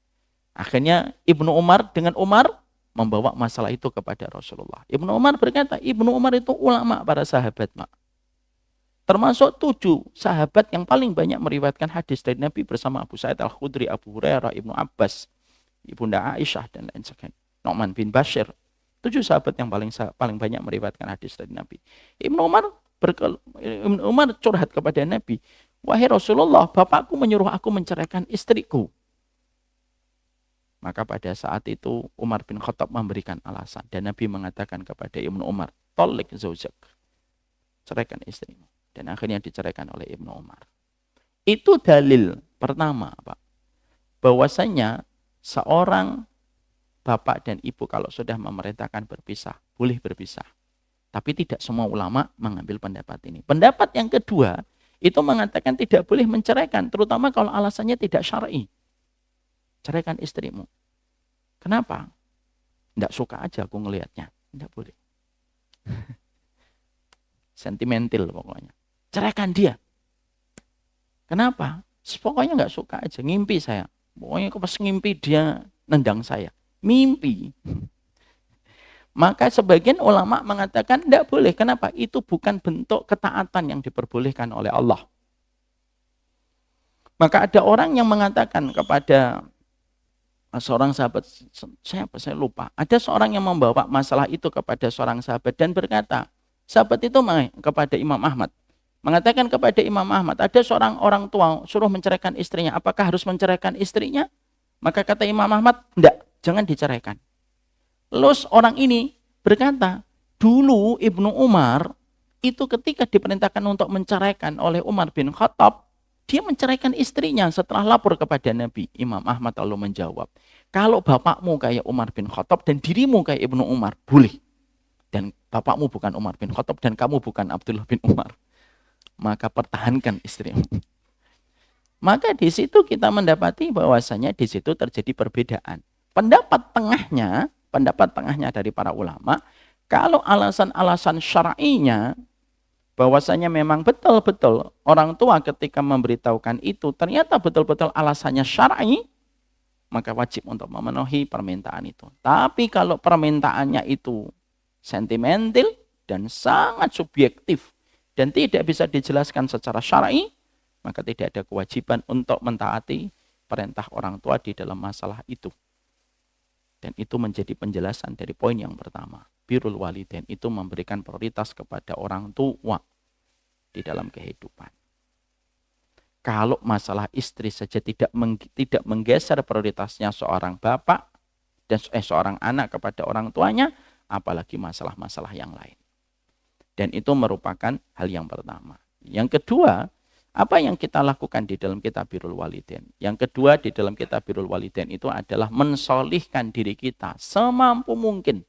Akhirnya Ibnu Umar dengan Umar membawa masalah itu kepada Rasulullah. Ibnu Umar berkata, Ibnu Umar itu ulama para sahabat, Mak. Termasuk 7 sahabat yang paling banyak meriwayatkan hadis dari Nabi bersama Abu Sa'id Al-Khudri, Abu Hurairah, Ibnu Abbas, Ibunda Aisyah, dan lain sebagainya. Nu'man bin Bashir. 7 sahabat yang paling banyak meriwayatkan hadis dari Nabi. Ibnu Umar curhat kepada Nabi. Wahai Rasulullah, bapakku menyuruh aku menceraikan istriku. Maka pada saat itu Umar bin Khattab memberikan alasan. Dan Nabi mengatakan kepada Ibnu Umar, Tallik zaujak. Ceraikan istrimu. Dan akhirnya diceraikan oleh Ibnu Umar. Itu dalil pertama, Pak. Bahwasanya seorang bapak dan ibu kalau sudah memerintahkan berpisah, boleh berpisah. Tapi tidak semua ulama mengambil pendapat ini. Pendapat yang kedua, itu mengatakan tidak boleh menceraikan, terutama kalau alasannya tidak syar'i. Ceraikan istrimu. Kenapa? Tidak suka aja aku ngelihatnya. Tidak boleh. Sentimental pokoknya. Ceraikan dia. Kenapa? Pokoknya nggak suka aja, ngimpi saya. Pokoknya pas ngimpi dia nendang saya. Mimpi. Maka sebagian ulama mengatakan tidak boleh. Kenapa? Itu bukan bentuk ketaatan yang diperbolehkan oleh Allah. Maka ada orang yang mengatakan kepada seorang sahabat, saya lupa. Ada seorang yang membawa masalah itu kepada seorang sahabat dan berkata, sahabat itu kepada Imam Ahmad. Mengatakan kepada Imam Ahmad, ada seorang orang tua suruh menceraikan istrinya. Apakah harus menceraikan istrinya? Maka kata Imam Ahmad, tidak, jangan diceraikan. Lalu orang ini berkata, dulu Ibnu Umar itu ketika diperintahkan untuk menceraikan oleh Umar bin Khattab, dia menceraikan istrinya setelah lapor kepada Nabi. Imam Ahmad lalu menjawab, kalau bapakmu kayak Umar bin Khattab dan dirimu kayak Ibnu Umar, boleh. Dan bapakmu bukan Umar bin Khattab dan kamu bukan Abdullah bin Umar, maka pertahankan istrimu. Maka di situ kita mendapati bahwasanya di situ terjadi perbedaan. Pendapat tengahnya dari para ulama, kalau alasan-alasan syar'inya bahwasanya memang betul-betul orang tua ketika memberitahukan itu ternyata betul-betul alasannya syar'i, maka wajib untuk memenuhi permintaan itu. Tapi kalau permintaannya itu sentimental dan sangat subjektif dan tidak bisa dijelaskan secara syar'i, maka tidak ada kewajiban untuk mentaati perintah orang tua di dalam masalah itu. Dan itu menjadi penjelasan dari poin yang pertama. Birrul walidain itu memberikan prioritas kepada orang tua di dalam kehidupan. Kalau masalah istri saja tidak menggeser prioritasnya seorang bapak dan seorang anak kepada orang tuanya, apalagi masalah-masalah yang lain. Dan itu merupakan hal yang pertama. Yang kedua, apa yang kita lakukan di dalam kitab Birrul Walidain? Yang kedua di dalam kitab Birrul Walidain itu adalah mensolihkan diri kita semampu mungkin.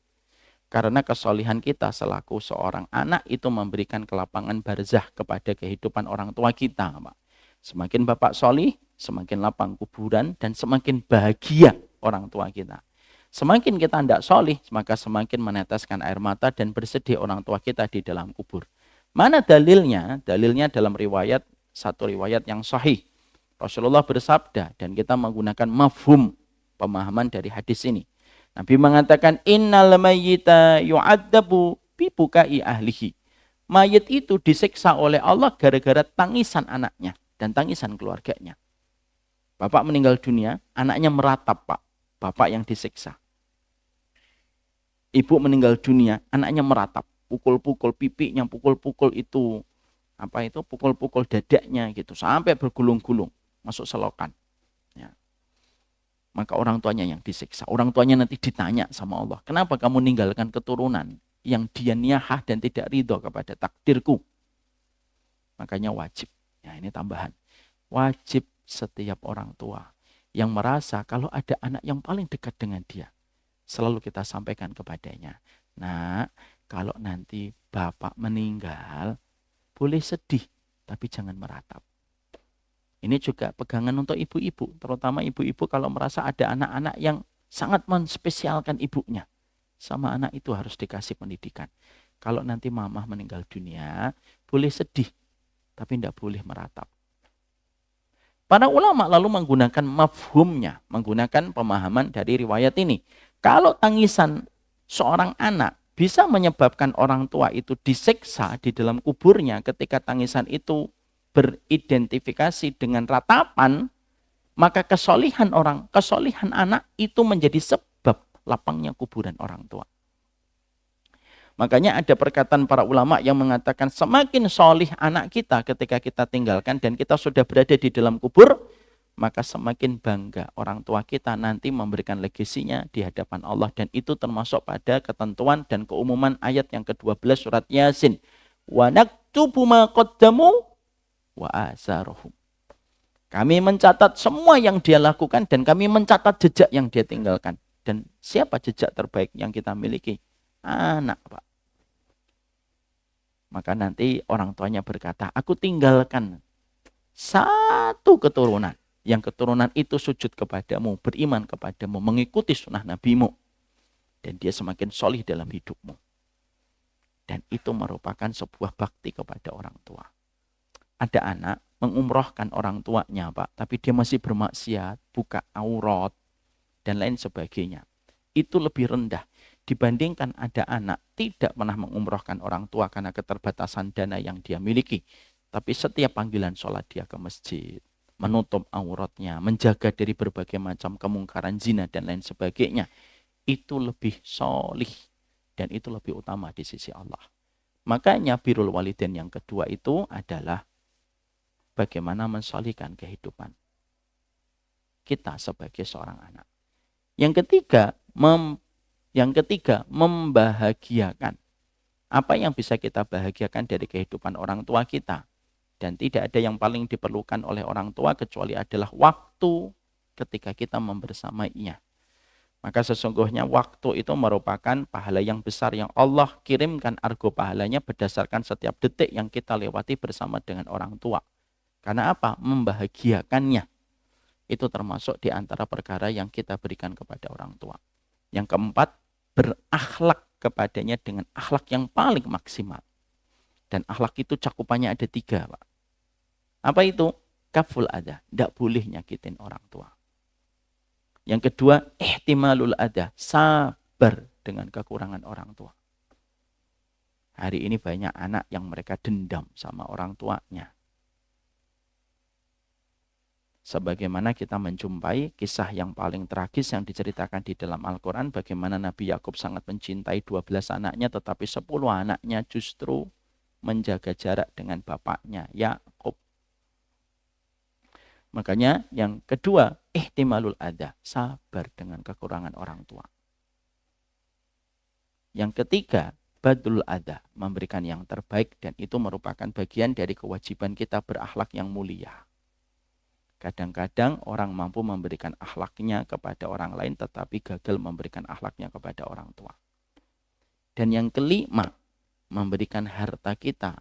Karena kesolihan kita selaku seorang anak itu memberikan kelapangan barzah kepada kehidupan orang tua kita, Pak. Semakin bapak solih, semakin lapang kuburan dan semakin bahagia orang tua kita. Semakin kita tidak solih, maka semakin meneteskan air mata dan bersedih orang tua kita di dalam kubur. Mana dalilnya? Dalilnya dalam satu riwayat yang sahih. Rasulullah bersabda dan kita menggunakan mafhum pemahaman dari hadis ini. Nabi mengatakan innal mayyita yu'adzabu bi bukai ahlihi. Mayit itu disiksa oleh Allah gara-gara tangisan anaknya dan tangisan keluarganya. Bapak meninggal dunia, anaknya meratap, Pak. Bapak yang disiksa. Ibu meninggal dunia, anaknya meratap, pukul-pukul pipinya, pukul-pukul itu pukul-pukul dadanya gitu sampai bergulung-gulung masuk selokan. Ya. Maka orang tuanya yang disiksa. Orang tuanya nanti ditanya sama Allah, kenapa kamu meninggalkan keturunan yang dia niyahah dan tidak ridho kepada takdirku? Makanya wajib. Ya, ini tambahan. Wajib setiap orang tua yang merasa kalau ada anak yang paling dekat dengan dia, selalu kita sampaikan kepadanya, nah, kalau nanti bapak meninggal, boleh sedih, tapi jangan meratap. Ini juga pegangan untuk ibu-ibu, terutama ibu-ibu kalau merasa ada anak-anak yang sangat menspesialkan ibunya. Sama anak itu harus dikasih pendidikan. Kalau nanti mamah meninggal dunia, boleh sedih, tapi tidak boleh meratap. Para ulama lalu menggunakan mafhumnya, menggunakan pemahaman dari riwayat ini. Kalau tangisan seorang anak bisa menyebabkan orang tua itu disiksa di dalam kuburnya ketika tangisan itu beridentifikasi dengan ratapan, maka kesolihan anak itu menjadi sebab lapangnya kuburan orang tua. Makanya ada perkataan para ulama yang mengatakan semakin solih anak kita ketika kita tinggalkan dan kita sudah berada di dalam kubur, maka semakin bangga orang tua kita nanti memberikan legasinya di hadapan Allah. Dan itu termasuk pada ketentuan dan keumuman ayat yang ke-12 surat Yasin. Wa naktubu ma qaddamu wa asaruhum. Kami mencatat semua yang dia lakukan dan kami mencatat jejak yang dia tinggalkan. Dan siapa jejak terbaik yang kita miliki? Anak, Pak. Maka nanti orang tuanya berkata, aku tinggalkan satu keturunan. Yang keturunan itu sujud kepadamu, beriman kepadamu, mengikuti sunnah nabimu. Dan dia semakin solih dalam hidupmu. Dan itu merupakan sebuah bakti kepada orang tua. ada anak mengumrohkan orang tuanya, Pak, tapi dia masih bermaksiat, buka aurat, dan lain sebagainya. Itu lebih rendah dibandingkan ada anak tidak pernah mengumrohkan orang tua karena keterbatasan dana yang dia miliki. Tapi setiap panggilan sholat dia ke masjid, menutup auratnya, menjaga dari berbagai macam kemungkaran zina dan lain sebagainya. Itu lebih solih dan itu lebih utama di sisi Allah. Makanya birrul walidain yang kedua itu adalah bagaimana mensolihkan kehidupan kita sebagai seorang anak. Yang ketiga, membahagiakan. Apa yang bisa kita bahagiakan dari kehidupan orang tua kita? Dan tidak ada yang paling diperlukan oleh orang tua kecuali adalah waktu ketika kita membersamainya. Maka sesungguhnya waktu itu merupakan pahala yang besar yang Allah kirimkan argo pahalanya berdasarkan setiap detik yang kita lewati bersama dengan orang tua. Karena apa? Membahagiakannya. Itu termasuk di antara perkara yang kita berikan kepada orang tua. Yang keempat, berakhlak kepadanya dengan akhlak yang paling maksimal. Dan akhlak itu cakupannya ada 3, Pak. Apa itu? Kaful adha. Tidak boleh nyakitin orang tua. Yang kedua, ihtimalul adha. Sabar dengan kekurangan orang tua. Hari ini banyak anak yang mereka dendam sama orang tuanya. Sebagaimana kita menjumpai kisah yang paling tragis yang diceritakan di dalam Al-Quran, bagaimana Nabi Yakub sangat mencintai 12 anaknya, tetapi 10 anaknya justru menjaga jarak dengan bapaknya, Yakub. Makanya yang kedua, ihtimalul adha, sabar dengan kekurangan orang tua. Yang ketiga, badlul adha, memberikan yang terbaik, dan itu merupakan bagian dari kewajiban kita berakhlak yang mulia. Kadang-kadang orang mampu memberikan akhlaknya kepada orang lain tetapi gagal memberikan akhlaknya kepada orang tua. Dan yang kelima, memberikan harta kita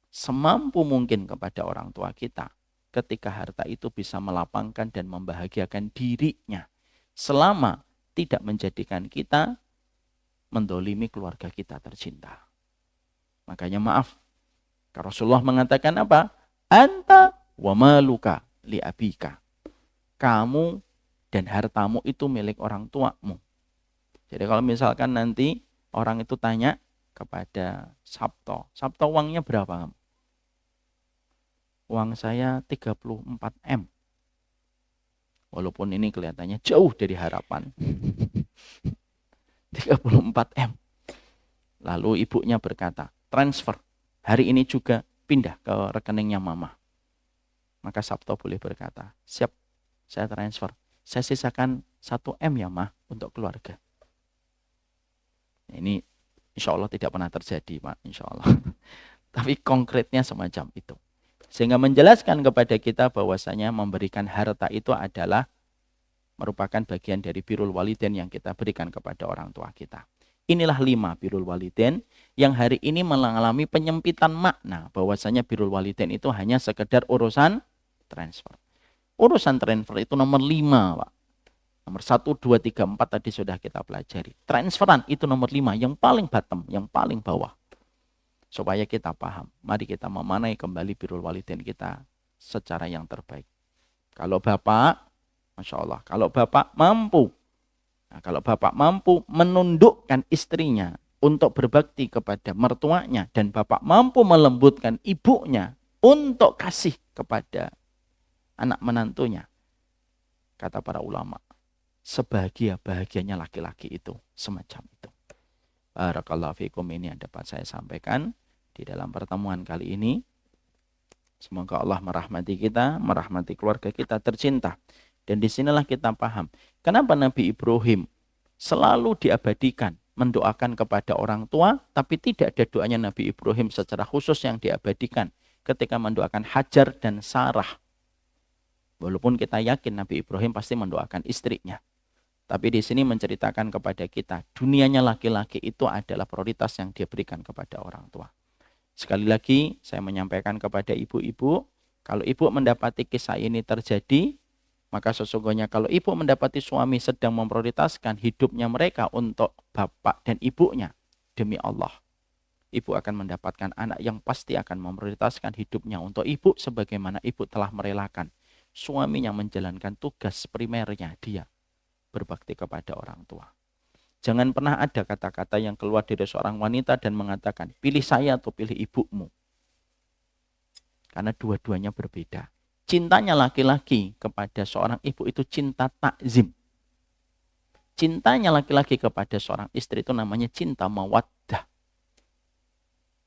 semampu mungkin kepada orang tua kita ketika harta itu bisa melapangkan dan membahagiakan dirinya selama tidak menjadikan kita mendolimi keluarga kita tercinta. Makanya maaf, Rasulullah mengatakan apa? Anta wa maluka li abika. Kamu dan hartamu itu milik orang tuamu. Jadi kalau misalkan nanti orang itu tanya kepada Sabto, Sabto uangnya berapa kamu? Uang saya 34 M. Walaupun ini kelihatannya jauh dari harapan. 34 M. Lalu ibunya berkata, transfer. Hari ini juga pindah ke rekeningnya mama. Maka Sabto boleh berkata, siap, saya transfer. Saya sisakan 1 M ya mah untuk keluarga. Ini insya Allah tidak pernah terjadi, Pak, insya Allah. Tapi konkretnya semacam itu. Sehingga menjelaskan kepada kita bahwasanya memberikan harta itu adalah merupakan bagian dari birrul walidain yang kita berikan kepada orang tua kita. Inilah 5 birrul walidain yang hari ini mengalami penyempitan makna bahwasanya birrul walidain itu hanya sekedar urusan transfer. Urusan transfer itu nomor 5, Pak. Nomor 1, 2, 3, 4 tadi sudah kita pelajari. Transferan itu nomor 5, yang paling bottom, yang paling bawah. Supaya kita paham, mari kita memanai kembali birrul walidain kita secara yang terbaik. Kalau Bapak, Masya Allah, kalau Bapak mampu, kalau Bapak mampu menundukkan istrinya untuk berbakti kepada mertuanya, dan Bapak mampu melembutkan ibunya untuk kasih kepada anak menantunya, kata para ulama, sebahagia-bahagianya laki-laki itu semacam itu. Barakallahu fikum, ini yang dapat saya sampaikan di dalam pertemuan kali ini. Semoga Allah merahmati kita, merahmati keluarga kita tercinta. Dan disinilah kita paham kenapa Nabi Ibrahim selalu diabadikan mendoakan kepada orang tua, tapi tidak ada doanya Nabi Ibrahim secara khusus yang diabadikan ketika mendoakan Hajar dan Sarah. Walaupun kita yakin Nabi Ibrahim pasti mendoakan istrinya. Tapi di sini menceritakan kepada kita, dunianya laki-laki itu adalah prioritas yang dia berikan kepada orang tua. Sekali lagi saya menyampaikan kepada ibu-ibu, kalau ibu mendapati kisah ini terjadi, maka sesungguhnya kalau ibu mendapati suami sedang memprioritaskan hidupnya mereka untuk bapak dan ibunya, demi Allah, ibu akan mendapatkan anak yang pasti akan memprioritaskan hidupnya untuk ibu sebagaimana ibu telah merelakan suaminya menjalankan tugas primernya dia berbakti kepada orang tua. Jangan pernah ada kata-kata yang keluar dari seorang wanita dan mengatakan, pilih saya atau pilih ibumu. Karena dua-duanya berbeda. Cintanya laki-laki kepada seorang ibu itu cinta takzim. Cintanya laki-laki kepada seorang istri itu namanya cinta mawaddah.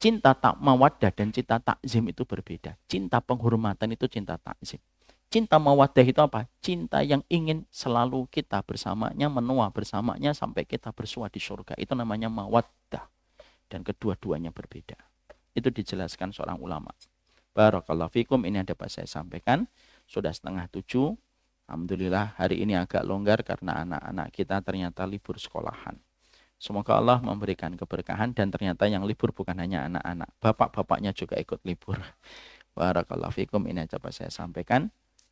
Cinta tak mawaddah dan cinta takzim itu berbeda. Cinta penghormatan itu cinta takzim. Cinta mawaddah itu apa? Cinta yang ingin selalu kita bersamanya, menua bersamanya sampai kita bersua di surga. Itu namanya mawaddah. Dan kedua-duanya berbeda. Itu dijelaskan seorang ulama. Barakallahu fikum, ini yang dapat saya sampaikan. Sudah 6:30. Alhamdulillah hari ini agak longgar karena anak-anak kita ternyata libur sekolahan. Semoga Allah memberikan keberkahan dan ternyata yang libur bukan hanya anak-anak. Bapak-bapaknya juga ikut libur. Barakallahu fikum, ini yang dapat saya sampaikan.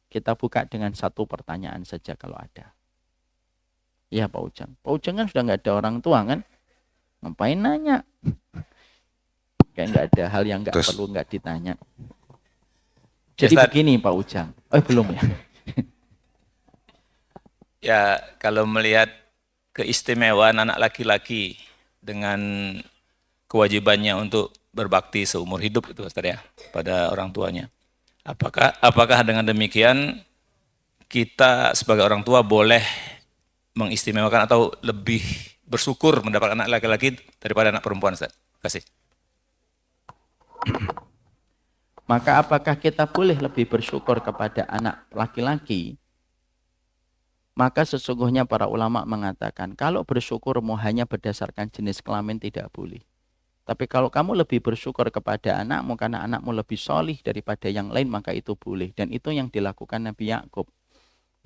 Kita buka dengan satu pertanyaan saja kalau ada. Ya Pak Ujang. Pak Ujang kan sudah nggak ada orang tua kan? Ngapain nanya? Kayak nggak ada hal yang nggak perlu nggak ditanya. Jadi begini Pak Ujang. Belum ya? Ya, kalau melihat keistimewaan anak laki-laki dengan kewajibannya untuk berbakti seumur hidup itu Ustaz ya, pada orang tuanya. Apakah dengan demikian kita sebagai orang tua boleh mengistimewakan atau lebih bersyukur mendapatkan anak laki-laki daripada anak perempuan Ustaz? Terima kasih. Maka apakah kita boleh lebih bersyukur kepada anak laki-laki? Maka sesungguhnya para ulama mengatakan, kalau bersyukurmu hanya berdasarkan jenis kelamin tidak boleh. Tapi kalau kamu lebih bersyukur kepada anakmu karena anakmu lebih solih daripada yang lain, maka itu boleh. Dan itu yang dilakukan Nabi Yakub.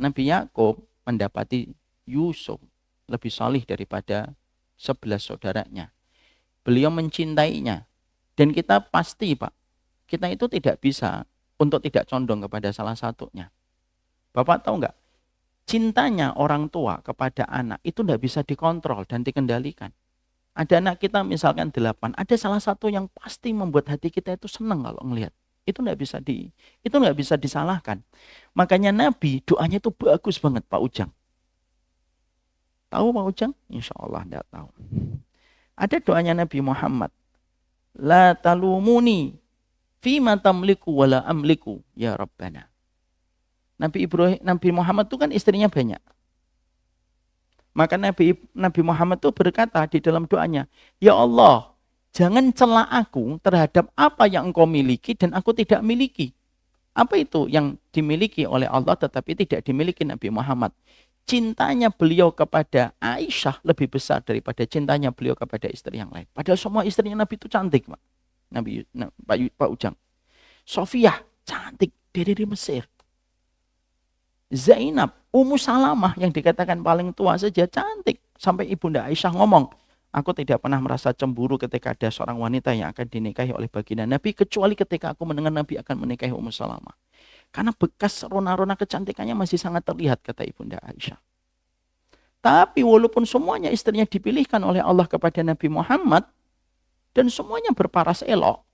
Nabi Yakub mendapati Yusuf lebih solih daripada 11 saudaranya. Beliau mencintainya. Dan kita pasti Pak, kita itu tidak bisa untuk tidak condong kepada salah satunya. Bapak tahu nggak? Cintanya orang tua kepada anak itu tidak bisa dikontrol dan dikendalikan. Ada anak kita misalkan 8, ada salah satu yang pasti membuat hati kita itu senang kalau ngelihat. Itu nggak bisa disalahkan. Makanya Nabi doanya itu bagus banget Pak Ujang. Tahu Pak Ujang? Insya Allah tidak tahu. Ada doanya Nabi Muhammad. La talumuni fima tamliku wala amliku ya Rabbana. Nabi Muhammad itu kan istrinya banyak. Maka Nabi Muhammad itu berkata di dalam doanya, ya Allah, jangan cela aku terhadap apa yang engkau miliki dan aku tidak miliki. Apa itu yang dimiliki oleh Allah tetapi tidak dimiliki Nabi Muhammad? Cintanya beliau kepada Aisyah lebih besar daripada cintanya beliau kepada istri yang lain. Padahal semua istrinya Nabi itu cantik, Pak. Pak Ujang. Sofiyah cantik dari Mesir. Zainab, Ummu Salamah yang dikatakan paling tua saja cantik. Sampai Ibunda Aisyah ngomong, aku tidak pernah merasa cemburu ketika ada seorang wanita yang akan dinikahi oleh baginda Nabi, kecuali ketika aku mendengar Nabi akan menikahi Ummu Salamah. Karena bekas rona-rona kecantikannya masih sangat terlihat, kata Ibunda Aisyah. Tapi walaupun semuanya istrinya dipilihkan oleh Allah kepada Nabi Muhammad, dan semuanya berparas elok,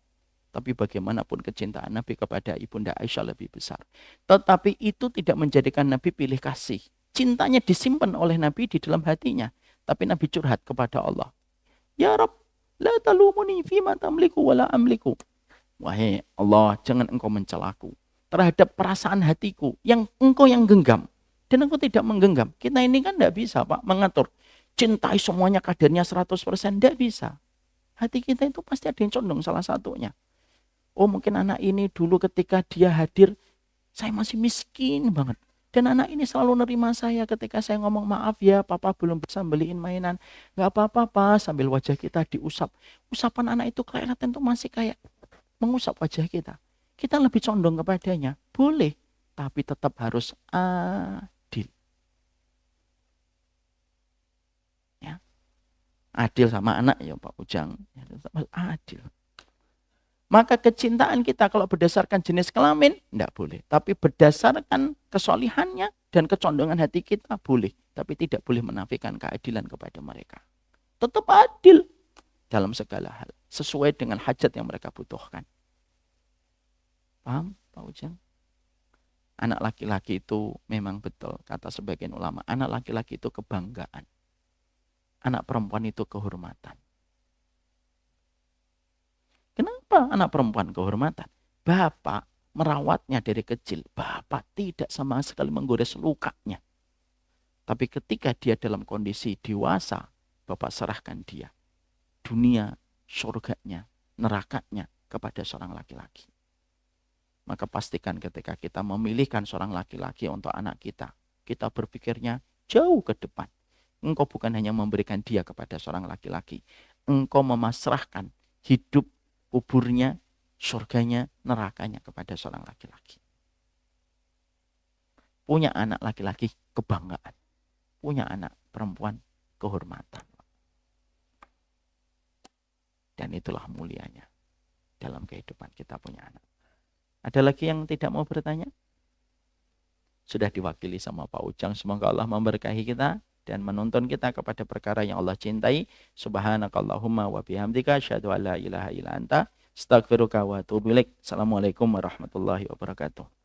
tapi bagaimanapun kecintaan Nabi kepada Ibunda Aisyah lebih besar. Tetapi itu tidak menjadikan Nabi pilih kasih. Cintanya disimpan oleh Nabi di dalam hatinya. Tapi Nabi curhat kepada Allah. Ya Rabb, la talumuni fima tamliku wala amliku. Wahai Allah, jangan engkau mencelaku terhadap perasaan hatiku yang engkau yang genggam. Dan engkau tidak menggenggam. Kita ini kan tidak bisa Pak mengatur. Cintai semuanya kadarnya 100%. Tidak bisa. Hati kita itu pasti ada yang condong salah satunya. Oh mungkin anak ini dulu ketika dia hadir, saya masih miskin banget. Dan anak ini selalu nerima saya ketika saya ngomong maaf ya, papa belum bisa beliin mainan. Gak apa-apa Pak, sambil wajah kita diusap. Usapan anak itu kelihatan tuh masih kayak mengusap wajah kita. Kita lebih condong kepadanya. Boleh, tapi tetap harus adil. Ya. Adil sama anak ya Pak Ujang. Ya, tetap harus adil. Maka kecintaan kita kalau berdasarkan jenis kelamin, tidak boleh. Tapi berdasarkan kesolihannya dan kecondongan hati kita, boleh. Tapi tidak boleh menafikan keadilan kepada mereka. Tetap adil dalam segala hal. sesuai dengan hajat yang mereka butuhkan. Paham Pak Ujang? Anak laki-laki itu memang betul, kata sebagian ulama, anak laki-laki itu kebanggaan. Anak perempuan itu kehormatan. Kenapa anak perempuan kehormatan? Bapak merawatnya dari kecil. Bapak tidak sama sekali menggores lukanya. Tapi ketika dia dalam kondisi dewasa, Bapak serahkan dia. Dunia, surganya, nerakanya kepada seorang laki-laki. Maka pastikan ketika kita memilihkan seorang laki-laki untuk anak kita, kita berpikirnya jauh ke depan. Engkau bukan hanya memberikan dia kepada seorang laki-laki. Engkau memasrahkan hidup, kuburnya, surganya, nerakanya kepada seorang laki-laki. Punya anak laki-laki kebanggaan. Punya anak perempuan kehormatan. Dan itulah mulianya dalam kehidupan kita punya anak. Ada lagi yang tidak mau bertanya? Sudah diwakili sama Pak Ujang. Semoga Allah memberkahi kita dan menuntun kita kepada perkara yang Allah cintai. Subhanakallahumma wa bihamdika asyhadu an la ilaha illa anta astaghfiruka wa atubu ilaik. Assalamualaikum warahmatullahi wabarakatuh.